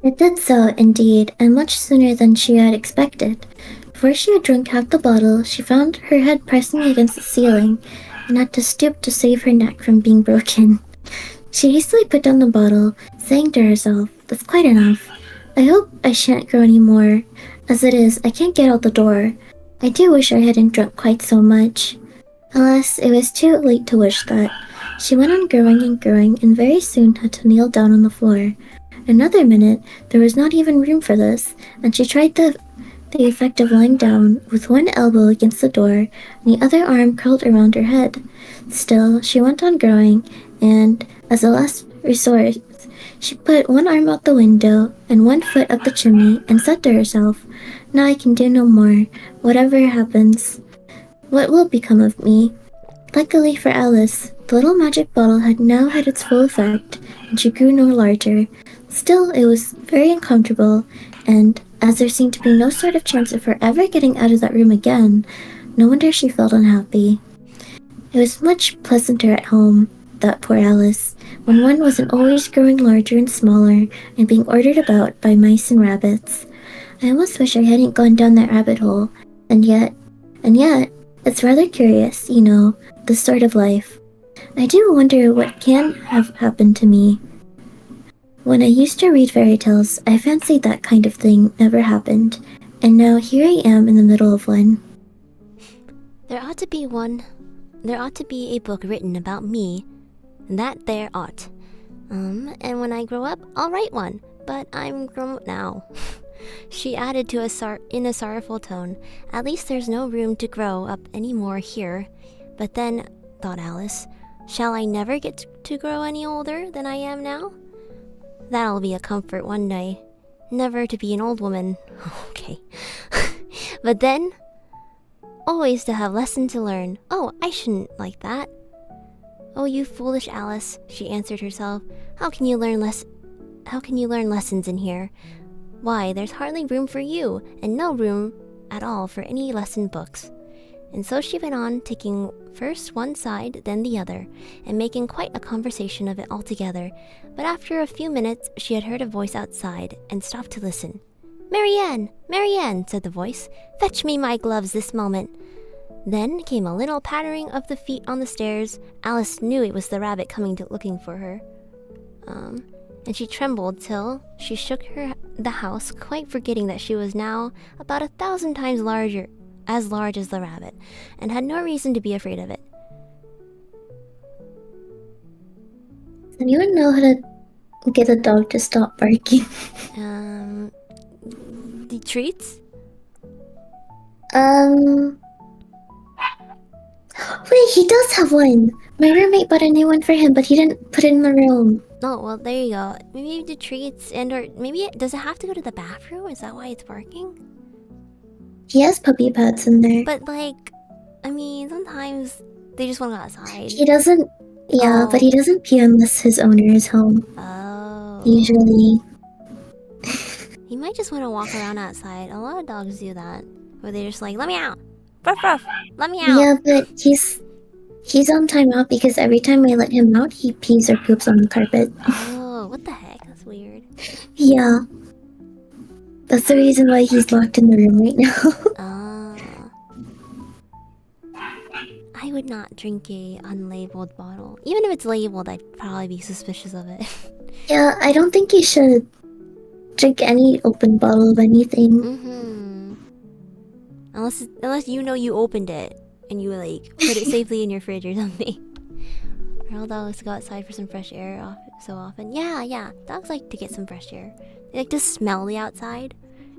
It did so, indeed, and much sooner than she had expected. Before she had drunk half the bottle, she found her head pressing against the ceiling, and had to stoop to save her neck from being broken. She hastily put down the bottle, saying to herself, "That's quite enough. I hope I shan't grow any more. As it is, I can't get out the door. I do wish I hadn't drunk quite so much." Alas, it was too late to wish that. She went on growing and growing, and very soon had to kneel down on the floor. Another minute, there was not even room for this, and she tried the effect of lying down with one elbow against the door and the other arm curled around her head. Still, she went on growing, and, as a last resort, she put one arm out the window and one foot up the chimney and said to herself, "Now I can do no more. Whatever happens, what will become of me?" Luckily for Alice, the little magic bottle had now had its full effect, and she grew no larger. Still, it was very uncomfortable, and as there seemed to be no sort of chance of her ever getting out of that room again, no wonder she felt unhappy. It was much pleasanter at home, thought poor Alice, when one wasn't always growing larger and smaller and being ordered about by mice and rabbits. I almost wish I hadn't gone down that rabbit hole, and yet, it's rather curious, you know, this sort of life. I do wonder what can have happened to me. When I used to read fairy tales, I fancied that kind of thing never happened, and now here I am in the middle of one. There ought to be a book written about me. That there ought. And when I grow up, I'll write one. But I'm grown up now. She added in a sorrowful tone. At least there's no room to grow up any more here. But then, thought Alice, shall I never get to grow any older than I am now? That'll be a comfort one day. Never to be an old woman. Okay. But then, always to have lesson to learn. Oh, I shouldn't like that. Oh, you foolish Alice, she answered herself. How can you learn lessons in here? Why, there's hardly room for you, and no room at all for any lesson books. And so she went on, taking first one side, then the other, and making quite a conversation of it altogether. But after a few minutes, she had heard a voice outside, and stopped to listen. "Marianne! Marianne!" said the voice. "Fetch me my gloves this moment." Then came a little pattering of the feet on the stairs. Alice knew it was the rabbit coming looking for her. And she trembled till she shook the house, quite forgetting that she was now about 1,000 times large as the rabbit, and had no reason to be afraid of it. Does anyone know how to get a dog to stop barking? The treats? Wait, he does have one. My roommate bought a new one for him, but he didn't put it in the room. Oh, well, there you go. Maybe the treats or maybe does it have to go to the bathroom? Is that why it's barking? He has puppy pads in there. But like, I mean, sometimes they just want to go outside. He doesn't. Yeah, but he doesn't pee unless his owner is home. Oh. Usually. He might just want to walk around outside. A lot of dogs do that, where they're just like, "Let me out, ruff ruff, let me out." Yeah, but he's on timeout because every time I let him out, he pees or poops on the carpet. Oh, what the heck? That's weird. Yeah. That's the reason why he's locked in the room right now. I would not drink a unlabeled bottle. Even if it's labeled, I'd probably be suspicious of it. Yeah, I don't think you should drink any open bottle of anything. Unless you know you opened it and you like put it safely in your fridge or something. Or all dogs go outside for some fresh air so often. Yeah. Dogs like to get some fresh air. They like to smell the outside,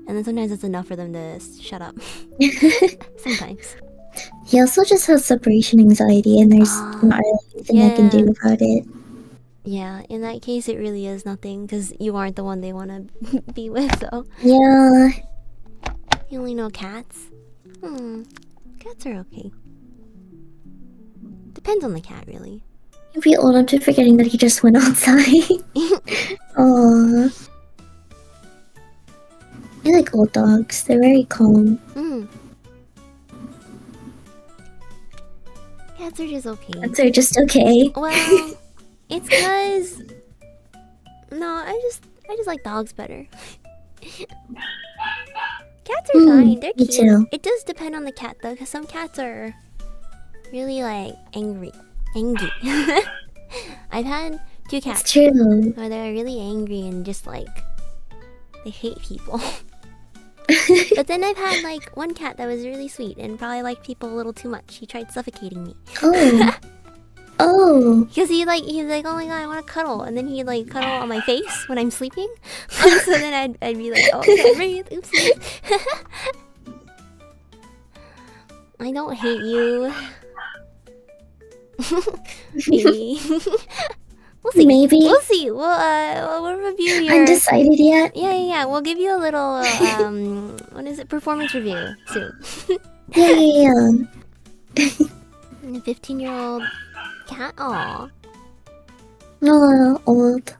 and then sometimes it's enough for them to shut up. Sometimes. He also just has separation anxiety, and there's not really anything I can do about it. Yeah, in that case, it really is nothing because you aren't the one they want to be with, so. Yeah. You only know cats? Cats are okay. Depends on the cat, really. You'd be old enough to forgetting that he just went outside. Aww. I like old dogs. They're very calm. Cats are just okay. Cats are just okay. Well, it's cause no, I just like dogs better. Cats are fine. They're cute. Too. It does depend on the cat though, because some cats are really like angry. I've had 2 cats. It's true. Where they're really angry and just like they hate people. But then I've had like one cat that was really sweet and probably liked people a little too much. He tried suffocating me. Oh. Because he's like, oh my god, I want to cuddle, and then he'd like cuddle on my face when I'm sleeping. So then I'd be like, oh, I can't breathe. Oopsie. I don't hate you. Maybe. We'll see. Maybe. We'll see. We'll review your... Undecided yet? Yeah. We'll give you a little, what is it? Performance review soon. Yeah. A 15-year-old cat? Aw. Oh, old.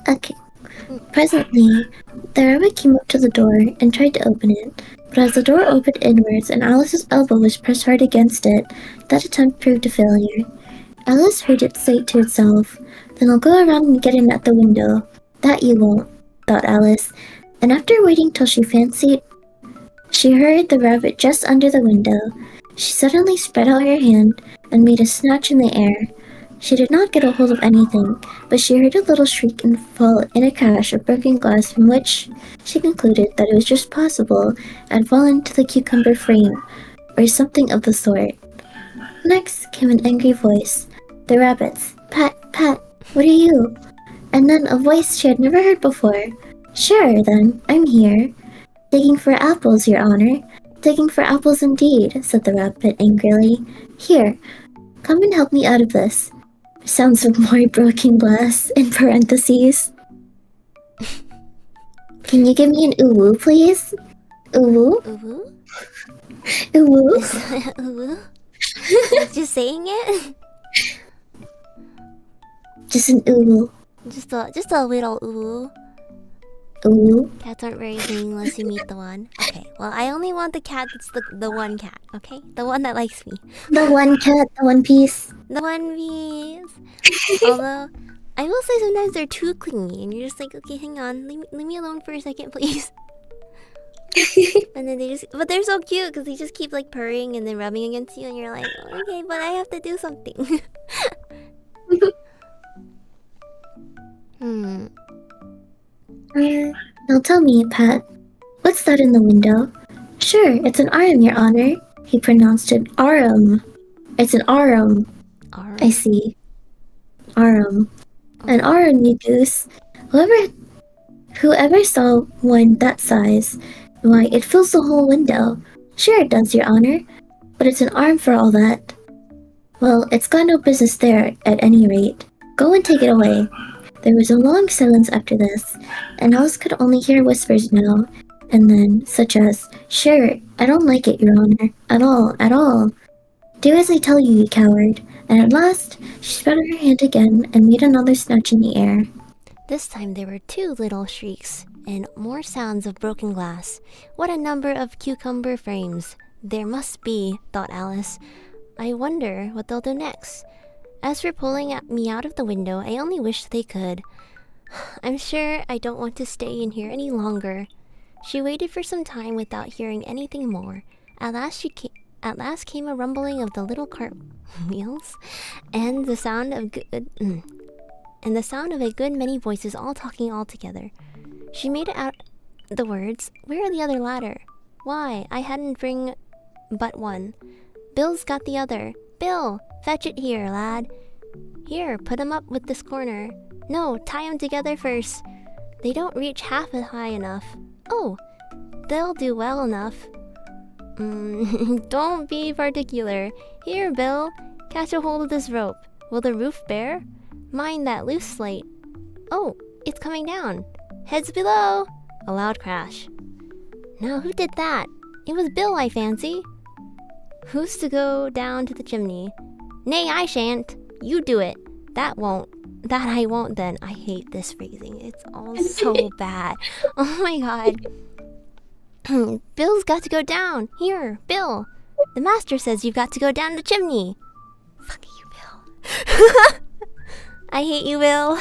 Okay. Presently, the rabbit came up to the door and tried to open it, but as the door opened inwards and Alice's elbow was pressed hard against it, that attempt proved a failure. Alice heard it say to itself, "Then I'll go around and get in at the window." "That you won't," thought Alice, and after waiting till she fancied she heard the rabbit just under the window, she suddenly spread out her hand and made a snatch in the air. She did not get a hold of anything, but she heard a little shriek and fall in a crash of broken glass from which she concluded that it was just possible and fallen into the cucumber frame, or something of the sort. Next came an angry voice. The rabbit's. "Pat, Pat, what are you?" And then a voice she had never heard before. "Sure, then, I'm here." "Digging for apples, Your Honor." "Digging for apples indeed," said the rabbit angrily. "Here, come and help me out of this." Sounds of more broken glass in parentheses. "Can you give me an uwu, please?" "Uwu?" Uwu? "Uwu?" Uwu? Just saying it? Just an uwu. Just a little uwu. Uwu? Cats aren't very clean unless you meet the one. Okay, well, I only want the cat that's the one cat, okay? The one that likes me. The one cat, the one piece. The one piece. Although, I will say sometimes they're too clingy, and you're just like, okay, hang on, leave me alone for a second, please. And then but they're so cute because they just keep like purring and then rubbing against you, and you're like, okay, but I have to do something. Now tell me, Pat, what's that in the window? "Sure, it's an arm, Your Honor." He pronounced it arum. It's an arum. Alright. I see. Arum. An arum, you goose. Whoever saw one that size, why, it fills the whole window. Sure it does, Your Honor, but it's an arm for all that. Well, it's got no business there, at any rate. Go and take it away. There was a long silence after this, and Alice could only hear whispers now, and then, such as, Sure, I don't like it, Your Honor. At all, at all. Do as I tell you, you coward. And at last, she spread out her hand again and made another snatch in the air. This time there were 2 little shrieks, and more sounds of broken glass. What a number of cucumber frames there must be, thought Alice. I wonder what they'll do next. As for pulling me out of the window, I only wish they could. I'm sure I don't want to stay in here any longer. She waited for some time without hearing anything more. At last came a rumbling of the little cart wheels, and the sound of a good many voices all talking all together. She made out the words, Where are the other ladder? Why, I hadn't bring but one. Bill's got the other. Bill, fetch it here, lad. Here, put 'em up with this corner. No, tie 'em together first. They don't reach half high enough. Oh, they'll do well enough. Don't be particular. Here, Bill, catch a hold of this rope. Will the roof bear? Mind that loose slate. Oh, it's coming down. Heads below. A loud crash. Now, who did that? It was Bill, I fancy. Who's to go down to the chimney? Nay, I shan't. You do it. That I won't then. I hate this phrasing. It's all so bad. Oh my god. Bill's got to go down. Here, Bill. The master says you've got to go down the chimney. Fuck you, Bill. I hate you, Bill.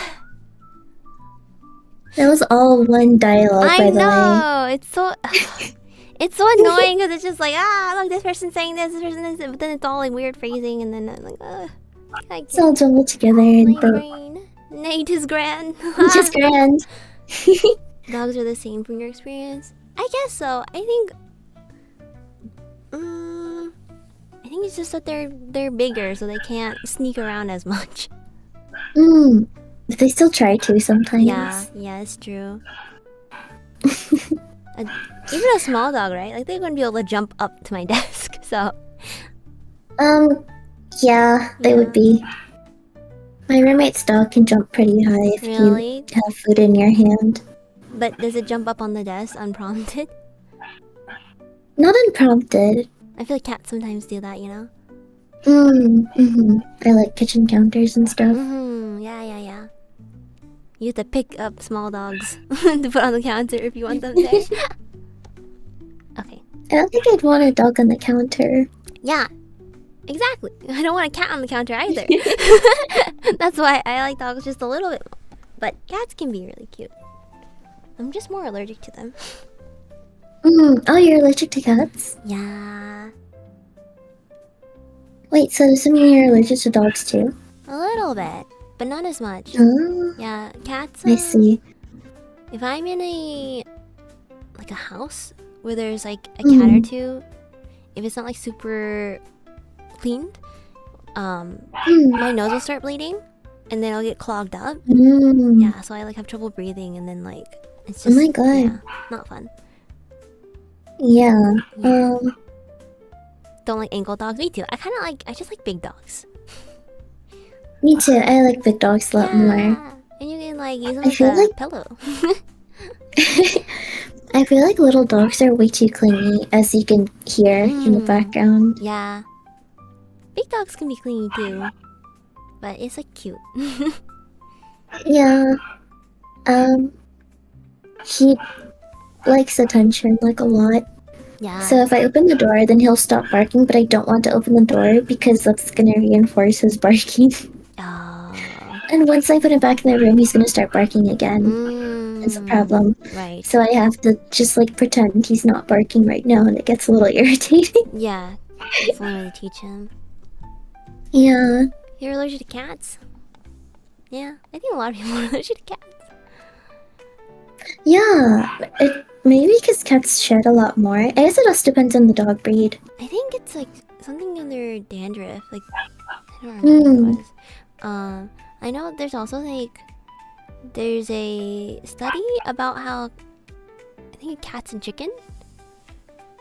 That was all one dialogue, by the way. I know. It's so annoying because it's just like, look, this person's saying this person this, but then it's all like weird phrasing, and then I'm like, I It's all jumbled together in my the... brain. Nay, 'tis grand. Just grand. Dogs are the same from your experience? I guess so. I think it's just that they're bigger, so they can't sneak around as much. But they still try to sometimes. Yeah, it's true. Even a small dog, right? Like they wouldn't be able to jump up to my desk, so. Yeah, they would be. My roommate's dog can jump pretty high if Really? you have food in your hand. But does it jump up on the desk unprompted? Not unprompted. I feel like cats sometimes do that, you know? I like kitchen counters and stuff. Yeah. You have to pick up small dogs to put on the counter if you want them there. Okay. I don't think I'd want a dog on the counter. Yeah, exactly. I don't want a cat on the counter either. That's why I like dogs just a little bit more. But cats can be really cute. I'm just more allergic to them. Oh, you're allergic to cats? Yeah. Wait, so does that mean you're allergic to dogs too? A little bit, but not as much. Oh, Yeah, cats. I see. If I'm in a house where there's like a cat or two, if it's not like super cleaned, my nose will start bleeding, and then it'll get clogged up. Yeah, so I like have trouble breathing, and then like it's just Oh my god. yeah, not fun. Yeah. Don't like ankle dogs. Me too. I just like big dogs. Me too. I like big dogs a lot more. And you can like use them I as feel a like- pillow. I feel like little dogs are way too clingy, as you can hear in the background. Yeah. Big dogs can be clingy too. But it's like cute. Yeah. He likes attention like a lot. Yeah. So if I open the door, then he'll stop barking, but I don't want to open the door because that's gonna reinforce his barking. Oh. And once I put him back in the room, he's gonna start barking again. It's a problem. Right. So I have to just like pretend he's not barking right now, and it gets a little irritating. Yeah. That's the only way to teach him. Yeah. You're allergic to cats? Yeah. I think a lot of people are allergic to cats. Yeah, it maybe because cats shed a lot more. I guess it also depends on the dog breed. I think it's like something under dandruff. Like I don't remember what Hmm. it was. I know there's also like there's a study about how I think cats and chicken.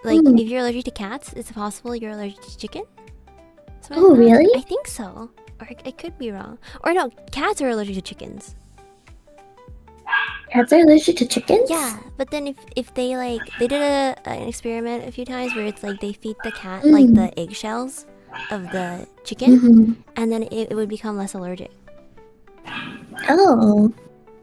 Like Hmm. if you're allergic to cats, it's possible you're allergic to chicken. Something Oh, like that. really? I think so. Or I could be wrong. Or no, cats are allergic to chickens. Cats are allergic to chickens? Yeah, but then if they like they did an experiment a few times where it's like they feed the cat like Mm. the eggshells of the chicken, Mm-hmm. and then it would become less allergic. Oh.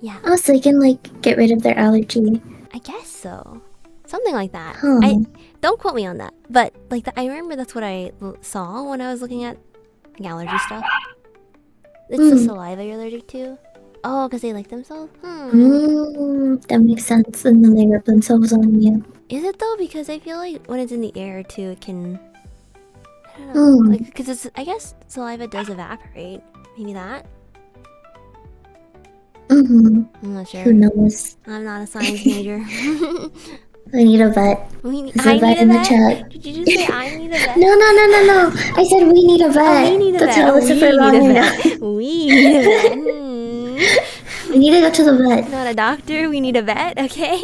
Yeah, Oh, so you can like get rid of their allergy. I guess so. Something like that. I Huh. don't quote me on that, but like I remember that's what I saw when I was looking at like, allergy stuff. It's the Hmm. saliva you're allergic to. Oh, because they lick themselves? That makes sense. And then they rip themselves on you. Is it though? Because I feel like when it's in the air too, it can. I don't know. Hmm. Like, because it's. I guess saliva does evaporate. Maybe that? Mm-hmm. I'm not Who sure. knows? I'm not a science major. I need a vet. Is I a vet need a in the vet? chat? Did you just say I need a vet? No, no, no, no, no. I said we need a vet. Oh, we need a Don't vet. tell Oh, us if we we're need wrong a or vet. not. We need a vet. We need to go to the vet. Not a doctor. We need a vet. Okay.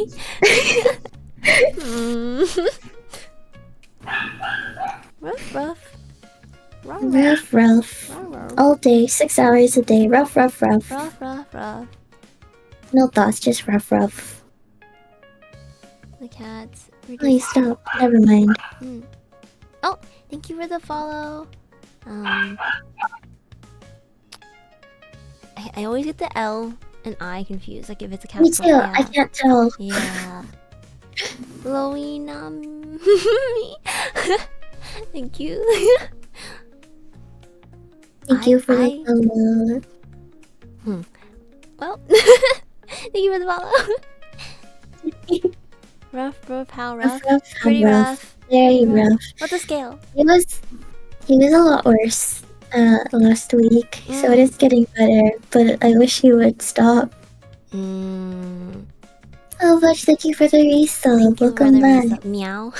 Rough, rough. Rough, rough. Rough, All day, 6 hours a day. Rough, rough, rough. rough, rough, rough. No thoughts, just rough, rough. The cats. Please stop. Never mind. Oh, thank you for the follow. I always get the L and I confused. Like if it's a cat. Me too. Yeah. I can't tell. Yeah. Loina. Thank you. Thank you for the follow. Well, thank you for the follow. Rough, rough, how rough? Pretty rough. Very rough. What's the scale? He was a lot worse last week, so it is getting better, but I wish he would stop. Oh, Butch, thank you for the resub. Welcome back. Meow.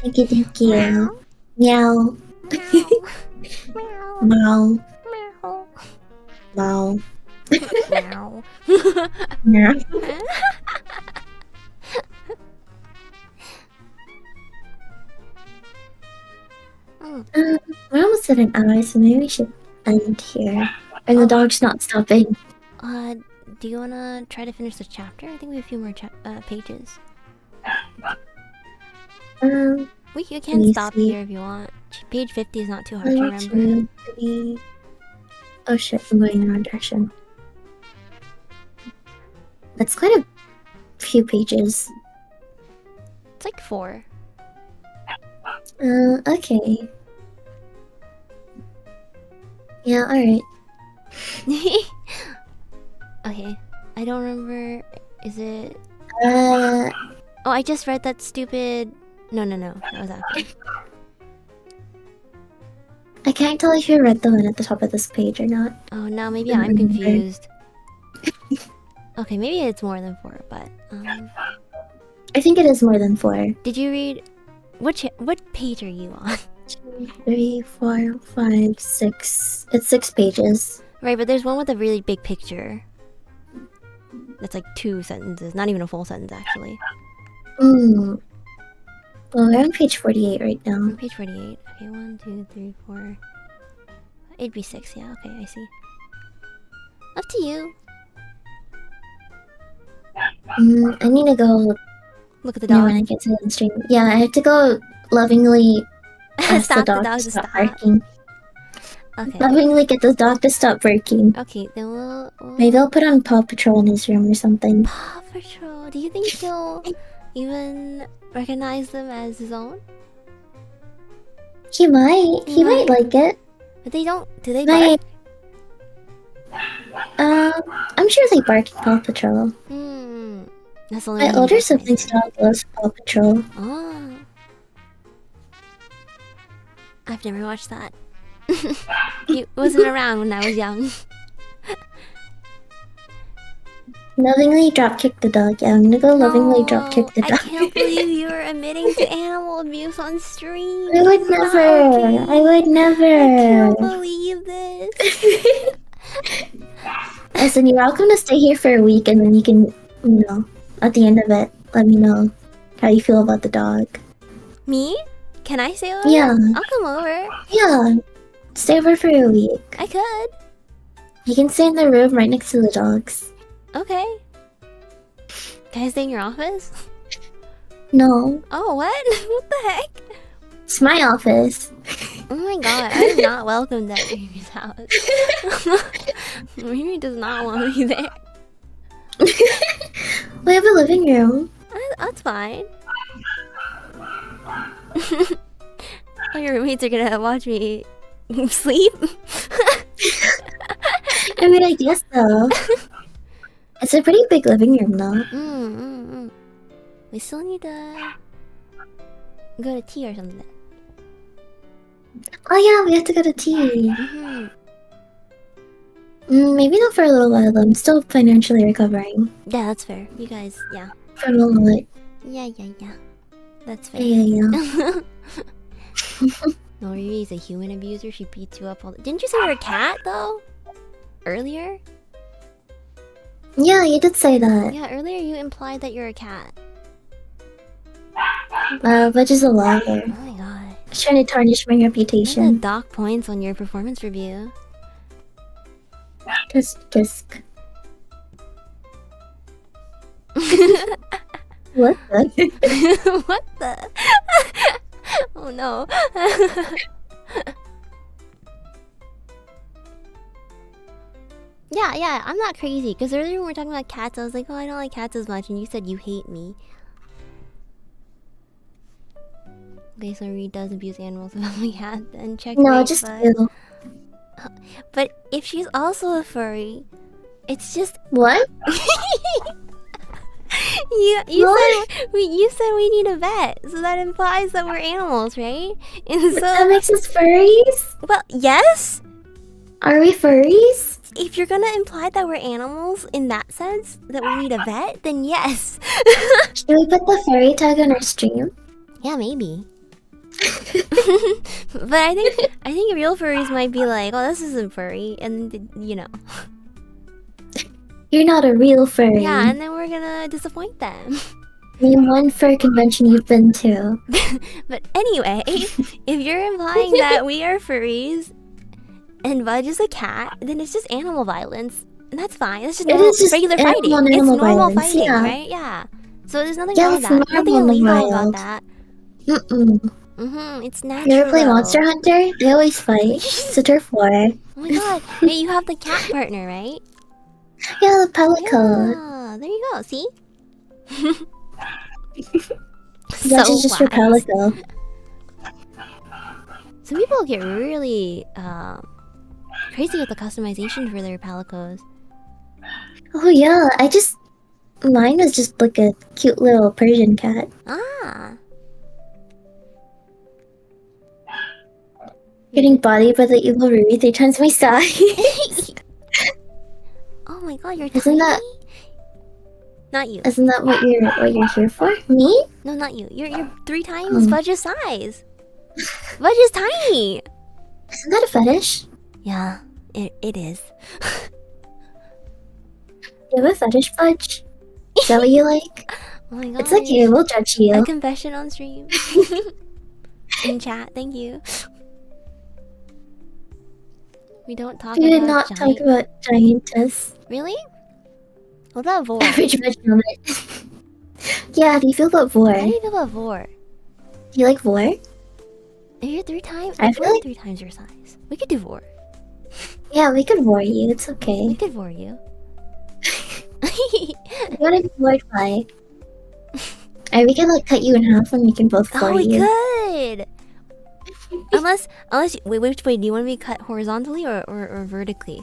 Thank you, thank you. Meow. Meow. Meow. Meow. Meow. Meow. We're almost at an hour, so maybe we should end here. And the dog's not stopping. Do you wanna try to finish the chapter? I think we have a few more pages. You can stop here if you want. Page 50 is not too hard to remember. Oh shit, I'm going in the wrong direction. That's quite a few pages. It's like 4. Okay. Yeah, alright. Okay. I don't remember. Is it. Uh, Oh, I just read that stupid. No. That was after. I can't tell if you read the one at the top of this page or not. Oh, now maybe I'm confused. Okay, maybe it's more than 4, but. I think it is more than 4. Did you read. What page are you on? 2, 3, 4, 5, 6. It's 6 pages. Right, but there's one with a really big picture. That's like 2 sentences. Not even a full sentence, actually. Well, we're on page 48 right now. On page 48. Okay, 1, 2, 3, 4. It'd be 6, yeah, okay, I see. Up to you. I need to go. Look at the No, dog. when I get to the stream. Yeah, I have to go lovingly ask the dog to stop barking. Okay. Lovingly get the dog to stop barking. Okay, then we'll... Maybe I'll put on Paw Patrol in his room or something. Paw Patrol. Do you think he'll even recognize them as his own? He might. He might like it. But they don't... Do they bark? I'm sure they bark in Paw Patrol. That's the only My older sibling's dog loves Paw Patrol. Oh. I've never watched that. He wasn't around when I was young. Lovingly dropkick the dog. Yeah, I'm gonna go lovingly dropkick the I dog. can't believe you're admitting to animal abuse on stream. I would This is not never. okay. I would never. I can't believe this. Listen, you're welcome to stay here for a week, and then you can, at the end of it, let me know how you feel about the dog. Me? Can I stay over? Yeah. I'll come over. Yeah, stay over for a week. I could. You can stay in the room right next to the dogs. Okay. Can I stay in your office? No, Oh, what? What the heck? it's my office. Oh my god, I'm not welcome at Riri's house. Riri does not want me there. We have a living room. That's fine. Oh, your roommates are gonna watch me sleep? I mean, I guess so. It's a pretty big living room, though. We still need to go to tea or something. Oh yeah, we have to go to tea. Mm-hmm. Maybe not for a little while, though. I'm still financially recovering Yeah, that's fair. You guys, yeah. from all of it. Yeah. That's fair. Yeah. No, Riri's a human abuser. She beats you up all the— Didn't you say you're a cat, though? Earlier? Yeah, you did say that. Yeah, earlier you implied that you're a cat. But just a liar. Oh my god. Trying to tarnish my You're gonna reputation. dock points on your performance review. Just. What the? What the? Oh no. Yeah, I'm not crazy. Because earlier when we were talking about cats, I was like, oh, I don't like cats as much. And you said you hate me. Okay, so Reed does abuse animals about my cat. Then check. No, just you. But if she's also a furry, it's just What? you said we need a vet, so that implies that we're animals, right? And so That makes us furries? well, yes. Are we furries? If you're gonna imply that we're animals in that sense, that we need a vet, then yes. Should we put the furry tag on our stream? Yeah, maybe. But I think real furries might be like, oh, this isn't furry, and you know. You're not a real furry. Yeah, and then we're gonna disappoint them. Name one fur convention you've been to. But anyway, if you're implying that we are furries and Budge is a cat, then it's just animal violence. And that's fine. It's just, It is just regular animal fighting. on It's animal normal violence, fighting, yeah. right? Yeah. So there's nothing Yeah, wrong with it's that. Nothing normal in the illegal about wild. that. It's natural. You ever play Monster Hunter? They always fight. It's a turf war. Oh my god. Hey, you have the cat partner, right? Yeah, the pelican. Yeah, there you go. See? That is just for wise. pelican. Some people get really crazy with the customization for their palicos. Oh yeah, mine was just like a cute little Persian cat. Ah. Getting bodied by the evil Riri 3 times my size. Oh my god, you're Isn't tiny? that- Not you. Isn't that what you're here for? Me? No, not you. You're 3 times Budge's size. Budge is tiny. Isn't that a fetish? Yeah, it is. You have a fetish, Fudge? Is that what you like? Oh my god. It's okay, we'll judge A you. confession on stream. In chat, thank you. We don't talk We about did not giant... talk about giantess. Really? What about Vor? Average veg Yeah, how do you feel about Vor? How do Do you feel about Vor? you like Vor? Are you 3 times? I I'm feel like- 3 times your size. We could do Vor. Yeah, we could Vor you, it's We okay. could Vor you. You wanna be Vored by? Or we can like cut you in half and we can both Vor Oh, we you. could! Unless wait, do you want to be cut horizontally or vertically?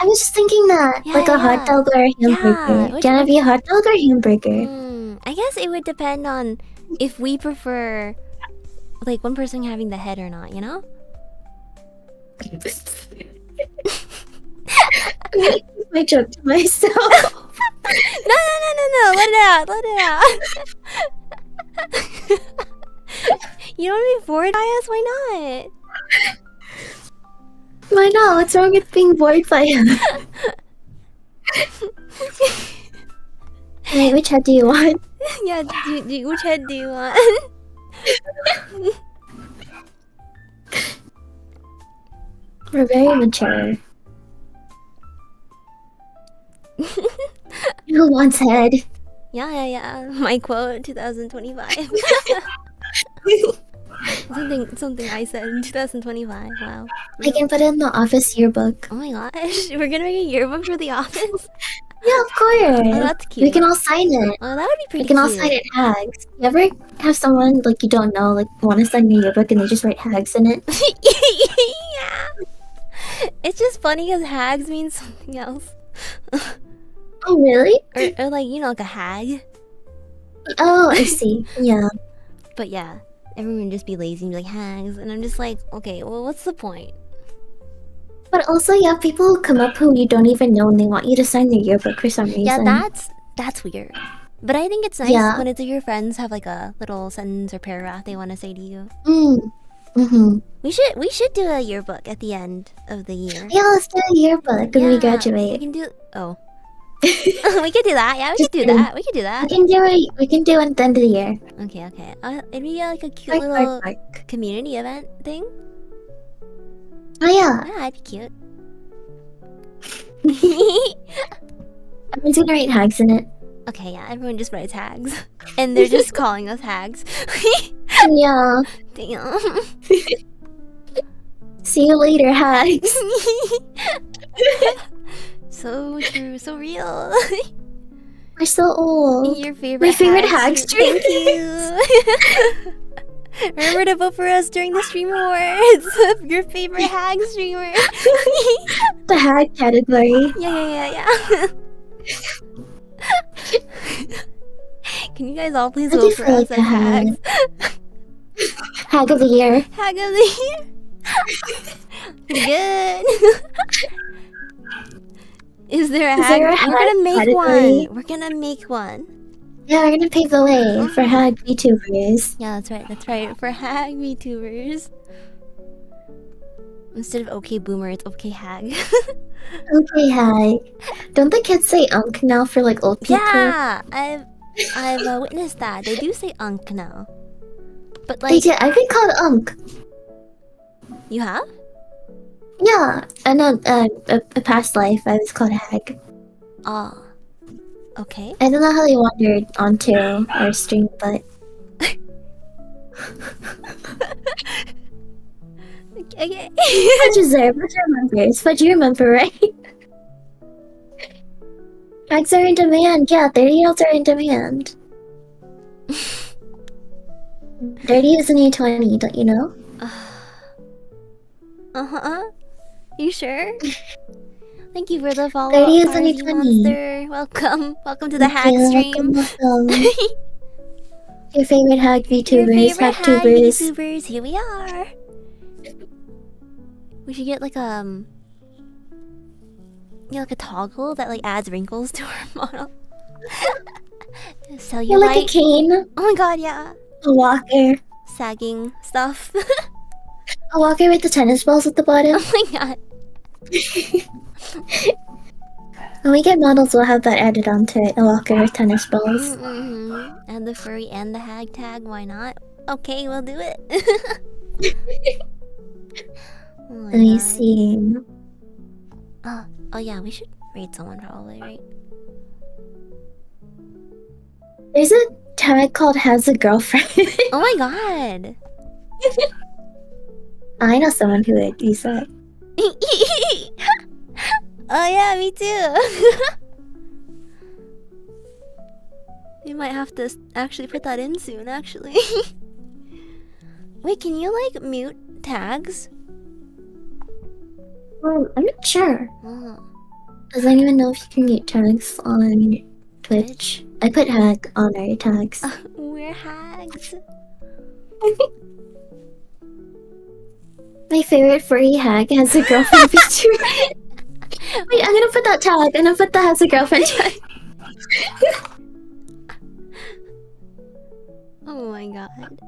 I was just thinking that. Yeah, like a hot yeah. dog or a hamburger. which Can I one- be a hot dog or hamburger? I guess it would depend on if we prefer like one person having the head or not, you know? I joke to myself. No, no, no, no, no. Let it out. Let it out. You don't want to be bored by us? Why not? Why not? What's wrong with being bored by him? Wait, which head do you want? Yeah, which head do you want? We're very mature. Who wants head? Yeah. My quote, 2025. Something I said in 2025. Wow. I can put it in the office yearbook. Oh my gosh, we're gonna make a yearbook for the office. Yeah, of course. Oh, that's cute. We can all sign it. Oh, that would be pretty We can all cute. sign it hags. You ever have someone like you don't know like want to sign your yearbook and they just write hags in it? Yeah. It's just funny because hags means something else. Oh really? Or like, you know, like a hag. Oh, I see. Yeah. But yeah, everyone would just be lazy and be like hags, and I'm just like, okay, well, what's the point? But also, you have people who come up who you don't even know and they want you to sign their yearbook for some reason. Yeah, that's weird. But I think it's nice Yeah. when it's your friends have like a little sentence or paragraph they want to say to you. We should do a yearbook at the end of the year. Yeah, let's do a yearbook when we We graduate. can do. Oh, we could do that. Yeah, we could do that. We could do that. We can do it at the end of the year. Okay. It'd be like a cute Bark, little bark, bark. community event thing. Oh yeah. Yeah, it'd be cute. Everyone's gonna write hags in it. Okay, yeah, everyone just writes hags, and they're just calling us hags. Yeah. Damn. See you later, hags. So true, so real. We're so old. Your favorite. My favorite hag stream. Thank you. Remember to vote for us during the stream awards. Your favorite hag streamer. The hag category. Yeah. Can you guys all please I vote do for feel us like as a hag. hags? Hag of the year. Hag of the year. Good. Is there a hag? there a We're hag gonna make category? one. We're gonna make one. Yeah, we're gonna pave the way for hag VTubers. Yeah, that's right. For hag VTubers. Instead of okay boomer, it's okay hag. Okay, hag. Don't the kids say now for like old people? Yeah, I've witnessed that. They do say now. But They like, did. I've been called you have? Yeah, I know. A past life, I was called hag. Oh. Okay. I don't know how they wandered onto our stream, but Okay. Fudge is there. Fudge remembers. Fudge, you remember, right? Hags are in demand. Yeah, 30-year-olds are in demand. 30 is a new 20, don't you know? Uh-huh. You sure? Thank you for the follow 30 is a Farzy new 20. Monster. Welcome to the hag Yeah, stream. welcome. Your favorite hag Your VTubers, favorite hag hagtubers. VTubers, here we are. We should get like like a toggle that like adds wrinkles to our model. Cellulite. You're like a cane, Oh my god, yeah. a walker. Sagging stuff. A walker with the tennis balls at the bottom. Oh my god. When we get models, we'll have that added onto it. A walker with tennis balls. Mm-hmm. And the furry and the hag tag, why not? Okay, we'll do it. Oh my Let me god. see. Oh yeah, we should rate someone probably, right? There's a tag called "Has a Girlfriend." Oh my god. I know someone who would use that. Oh yeah, me too. You might have to actually put that in soon, actually. Wait, can you like mute tags? I'm not sure. Oh, Because I don't even know if you can mute tags on Twitch. I put hag on our tags. we're hags. My favorite furry hag has a girlfriend picture. Wait, I'm gonna put that tag. I'm gonna put the has a girlfriend tag. Oh my god.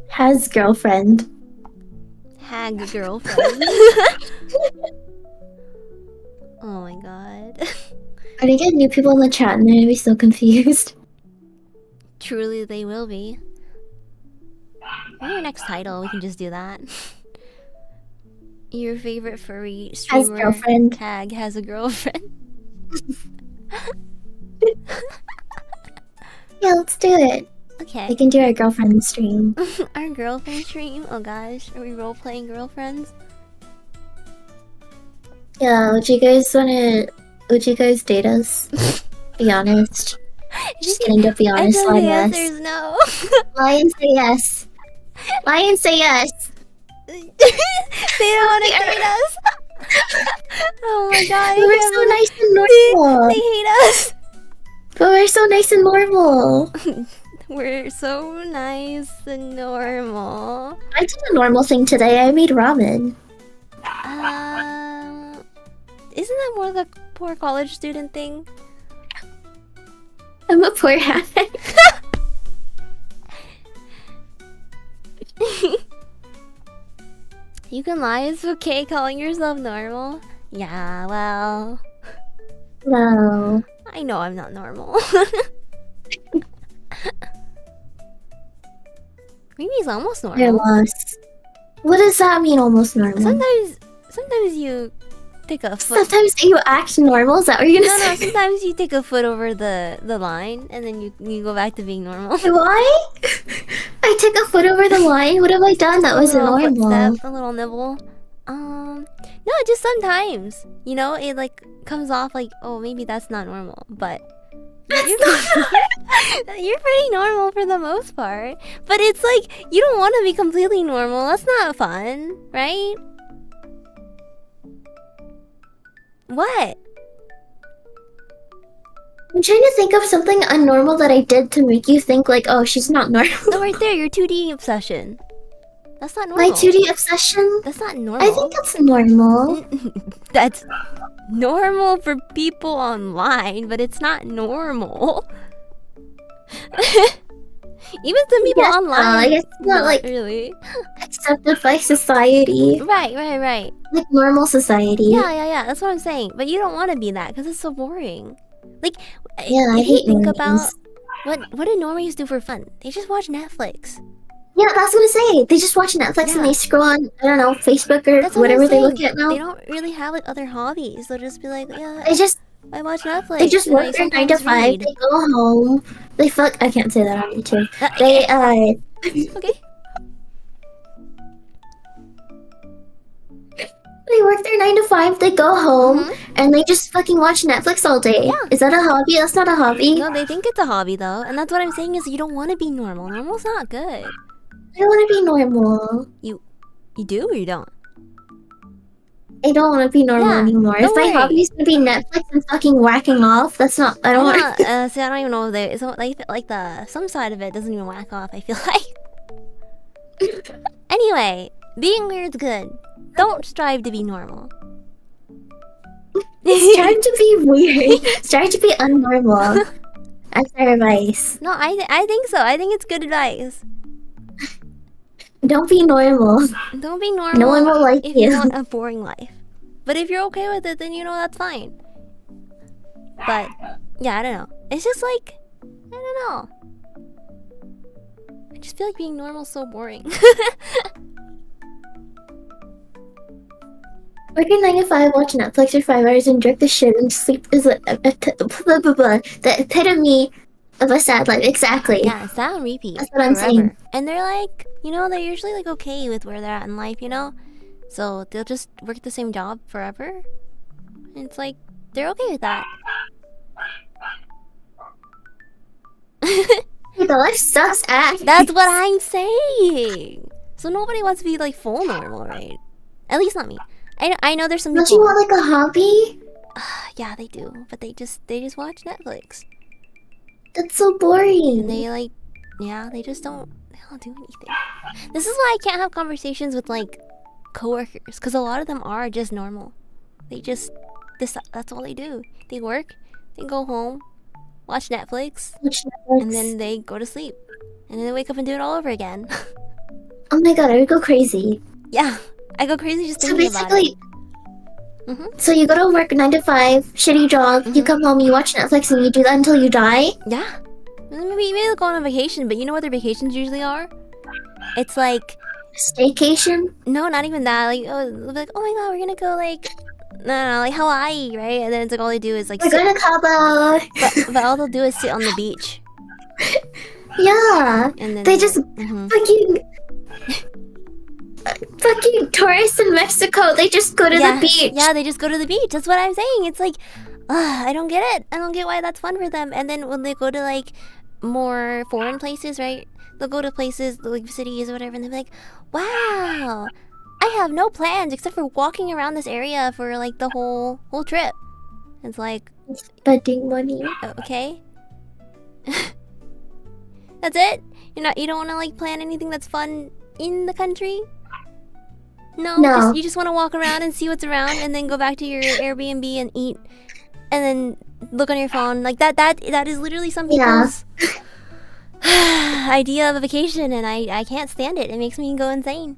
Has girlfriend. Hag girlfriend. Oh my god. Are they getting new people in the chat and they're gonna be so confused? Truly, they will be. Maybe our next title, we can just do that. Your favorite furry streamer Has girlfriend. hag has a girlfriend. Yeah, let's do it. Okay. We can do our girlfriend stream. Our girlfriend stream? Oh gosh, are we role-playing girlfriends? Yeah, would you guys date us? Be honest. Just kidding, don't be I honest, feel lie the yes. answer is no. Lie and say yes. Lie and say yes. They don't want to hate us. Oh my god. But we're so nice and normal. They hate us. But we're so nice and normal. We're so nice and normal. I did a normal thing today. I made ramen. Isn't that more the poor college student thing? I'm a poor habit. You can lie, it's okay calling yourself normal. Yeah, well, No. I know I'm not normal. Mimi's almost You're normal. lost. What does that mean, almost normal? Sometimes you take a foot. Sometimes you act normal? Is that what you're No, gonna no. say? Sometimes you take a foot over the line, and then you go back to being normal. Why? I took a foot over the line? What have I done that wasn't A little normal? footstep, a little nibble. No, just sometimes. You know, it like comes off like, oh, maybe that's not normal, but you're you're pretty normal for the most part. But it's like you don't want to be completely normal. That's not fun, right? What? I'm trying to think of something unnormal that I did to make you think like, oh, she's not normal. No, right there, your 2D obsession. That's not normal. My 2D obsession? That's not normal. I think that's normal. That's normal for people online, but it's not normal. Even some people Yes, online. I guess it's not like really accepted by society. Right. Like normal society. Yeah. That's what I'm saying. But you don't want to be that because it's so boring. Like, Yeah, I if you hate think normies. about what do normies do for fun? They just watch Netflix. Yeah, that's what I was gonna say. They just watch Netflix Yeah. and they scroll on, I don't know, Facebook or That's what whatever I'm they look saying. at now. They don't really have like other hobbies. They'll just be like, yeah, I watch Netflix. They just and I work their 9 to sometimes 5. read. They go home. They fuck. I can't say that on YouTube. They Okay. They work their 9 to 5. They go home and they just fucking watch Netflix all day. Yeah. Is that a hobby? That's not a hobby. No, they think it's a hobby though, and that's what I'm saying is you don't want to be normal. Normal's not good. I want to be normal. You do or you don't? I don't want to be normal Yeah, anymore. If don't my worry. hobby is gonna be Netflix and fucking whacking off, that's not. I don't want. See, I don't even know if they. It's not like the some side of it doesn't even whack off. I feel like. Anyway, being weird's good. Don't strive to be normal. Strive to be weird. Strive to be unnormal. That's our advice. No, I think so. I think it's good advice. Don't be normal. Don't be normal. No one will like if you you. want a boring life. But if you're okay with it, then you know that's fine. But yeah, I don't know. It's just like I don't know. I just feel like being normal is so boring. Working 9 to 5, watch Netflix for 5 hours and drink the shit and sleep is the epitome of a sad life. Exactly. Yeah, it's that on repeat. That's what I'm forever. saying. And they're like, you know, they're usually like okay with where they're at in life, you know? So they'll just work the same job forever. And it's like, they're okay with that. The life sucks ass. That's what I'm saying. So nobody wants to be like full normal, right? At least not me. I know there's some Don't people. you want like a hobby? Yeah, they do, but they just watch Netflix. That's so boring. And they like, yeah, they don't do anything. This is why I can't have conversations with like coworkers, because a lot of them are just normal. They just that's all they do. They work, They go home, watch Netflix, Watch Netflix. and then they go to sleep. And then they wake up and do it all over again. Oh my god, I would go crazy. Yeah, I go crazy just So thinking about it. basically, so you go to work 9 to 5, shitty job, you come home, you watch Netflix, and you do that until you die? Yeah. Maybe they'll go on a vacation, but you know what their vacations usually are? It's like... Staycation? No, not even that. Like, oh, they'll be like, oh my god, we're gonna go like... No, like Hawaii, right? And then it's like all they do is like We're going to Cabo! but all they'll do is sit on the beach. Yeah! And then They just Mhm. fucking tourists in Mexico, they just go to the beach. Yeah, they just go to the beach. That's what I'm saying. It's like, I don't get it. I don't get why that's fun for them. And then when they go to like more foreign places, right? They'll go to places like cities or whatever, and they'll be like, "Wow, I have no plans except for walking around this area for like the whole trip." It's like, Spending money. okay, that's it. You don't want to like plan anything that's fun in the country. No. You just want to walk around and see what's around, and then go back to your Airbnb and eat, and then look on your phone. Like that is literally some people's idea of a vacation, and I can't stand it. It makes me go insane.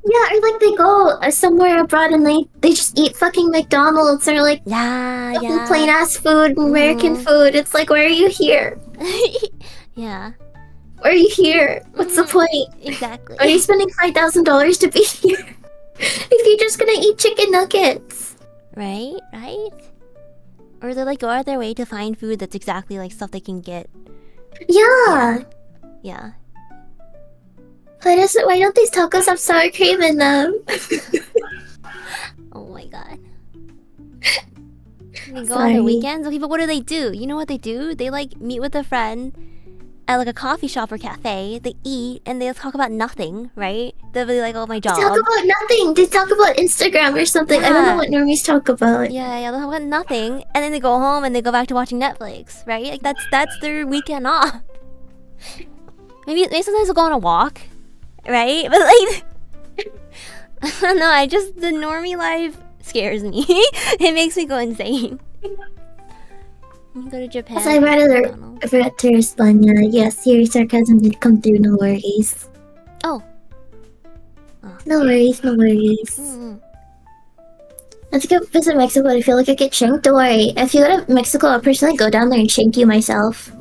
Yeah, or like they go somewhere abroad and they just eat fucking McDonald's or like fucking plain ass food, American food. It's like, why are you here? Yeah. Why are you here? What's the point? Exactly. Are you spending $5,000 to be here? If you're just gonna eat chicken nuggets. Right? Or they like go out their way to find food that's exactly like stuff they can get. Yeah. Yeah. Why don't these tacos have sour cream in them? Oh my god. They go on their weekends? Okay, but what do? You know what they do? They like meet with a friend at like a coffee shop or cafe. They eat and they talk about nothing, right? They'll be like, oh, my job. They talk about nothing. They talk about Instagram or something. I don't know what normies talk about. Yeah, they'll talk about nothing. And then they go home and they go back to watching Netflix, right? Like that's their weekend off. Maybe sometimes they'll go on a walk, right? But like I don't know, the normie life scares me. It makes me go insane. You go to Japan. So I forgot to respond. Yes, your sarcasm did come through. No worries. Oh. No worries. Let's go visit Mexico. I feel like I get shanked. Don't worry. If you go to Mexico, I'll personally go down there and shank you myself.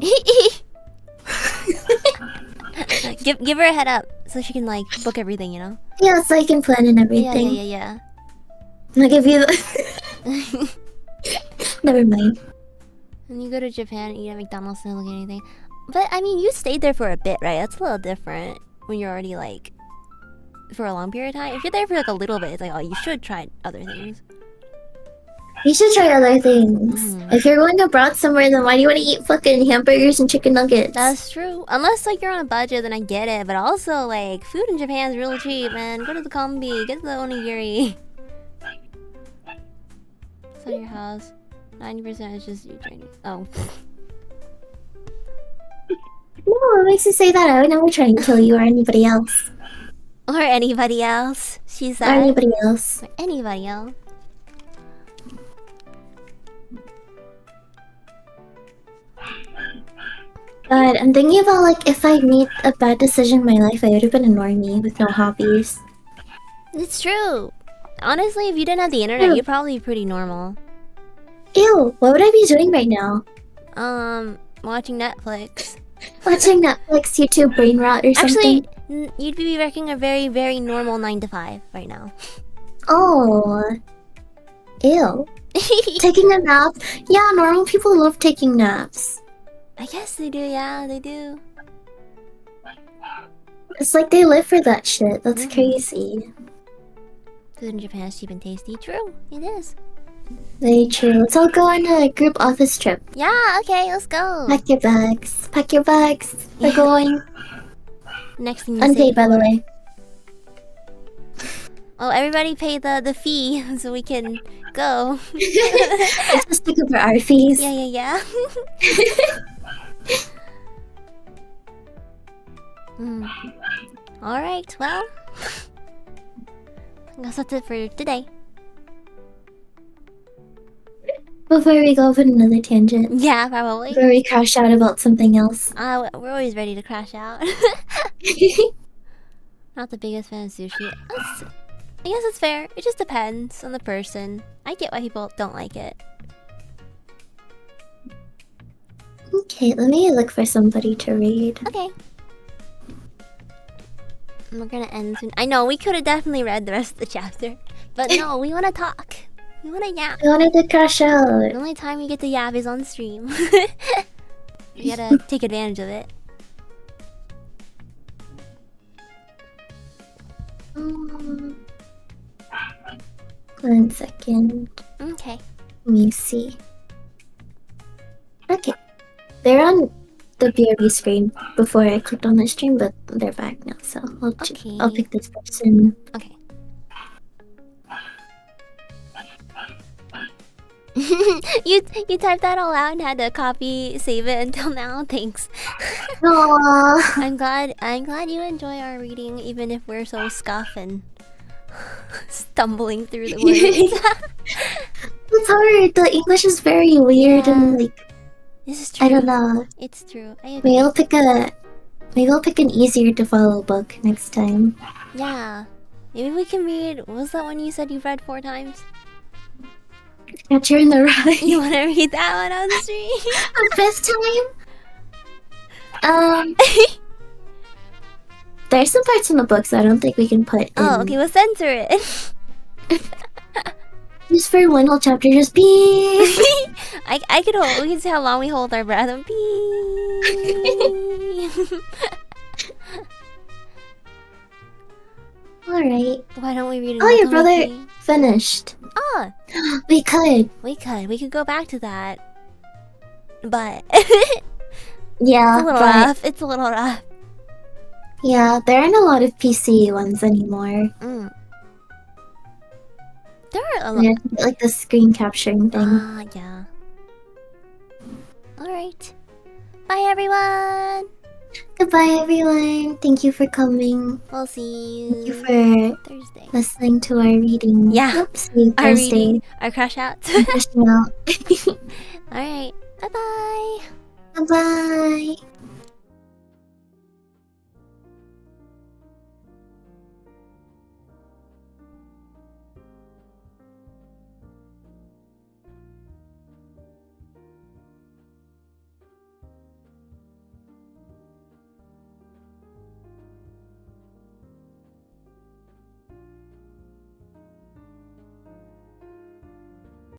Give her a head up so she can like book everything, you know? Yeah, so I can plan and everything. Yeah. I'll give you the... Never mind. And you go to Japan and eat at McDonald's and look at anything. But I mean, you stayed there for a bit, right? That's a little different when you're already like for a long period of time. If you're there for like a little bit, it's like, oh, you should try other things. You should try other things. If you're going abroad somewhere, then why do you want to eat fucking hamburgers and chicken nuggets? That's true. Unless like you're on a budget, then I get it. But also like food in Japan is real cheap, man. Go to the kombi, get the onigiri. It's at your house. 90% is just you training. Oh. No, what makes you say that? I would never try and kill you or anybody else. Or anybody else, she said. Or anybody else. Or anybody else. But I'm thinking about like if I made a bad decision in my life, I would have been a normie with no hobbies. It's true. Honestly, if you didn't have the internet, you'd probably be pretty normal. Ew, what would I be doing right now? Watching Netflix. Watching Netflix, YouTube, brain rot, or something? Actually, you'd be working a very, very normal 9 to 5 right now. Oh. Ew. Taking a nap? Yeah, normal people love taking naps. I guess they do, yeah, they do. It's like they live for that shit. That's crazy. Food in Japan is cheap and tasty. True, it is. Very true. Let's all go on a group office trip. Yeah, okay, let's go. Pack your bags. Pack your bags. We're going. Next thing you Unpaid, by the way. Oh, everybody pay the fee so we can go. Let's just stick over our fees. Yeah. Alright, well. I guess that's it for today. Before we go off on another tangent. Yeah, probably. Before we crash out about something else. We're always ready to crash out. Not the biggest fan of sushi. I guess it's fair. It just depends on the person. I get why people don't like it. Okay, let me look for somebody to read. Okay. We're gonna end soon. I know, we could have definitely read the rest of the chapter. But no, we wanna talk. We wanna yap. I wanted to crash out. The only time we get to yap is on stream. You gotta take advantage of it. One second. Okay. Let me see. Okay. They're on the BRB screen before I clicked on the stream, but they're back now, so I'll pick this person. Okay. you typed that all out and had to save it until now. Thanks. Aww. I'm glad you enjoy our reading, even if we're so scuff and stumbling through the words. It's hard. The English is very weird and like. This is true. I don't know. It's true. I agree. Maybe I'll pick an easier to follow book next time. Yeah. Maybe we can read. What was that one you said you've read 4 times? Catcher in the Rye. You want to read that one on stream? Bedtime? There's some parts in the books I don't think we can put in. Oh, okay. We'll censor it. Just for one whole chapter, just beep. I could hold. We can see how long we hold our breath and beep. Alright. Why don't we read it? Oh, your brother finished. Oh, we could. We could go back to that. But yeah, it's a little rough. It's a little rough. Yeah, there aren't a lot of PC ones anymore. There are a lot. Yeah, like the screen capturing thing. Yeah. Alright. Bye, everyone. Goodbye, everyone. Thank you for coming. We'll see you. Thank you for Thursday. listening to our reading. Yeah. Yep, see you Our Thursday. reading. Our crash out. Crashing out. Alright. Bye-bye. Bye-bye.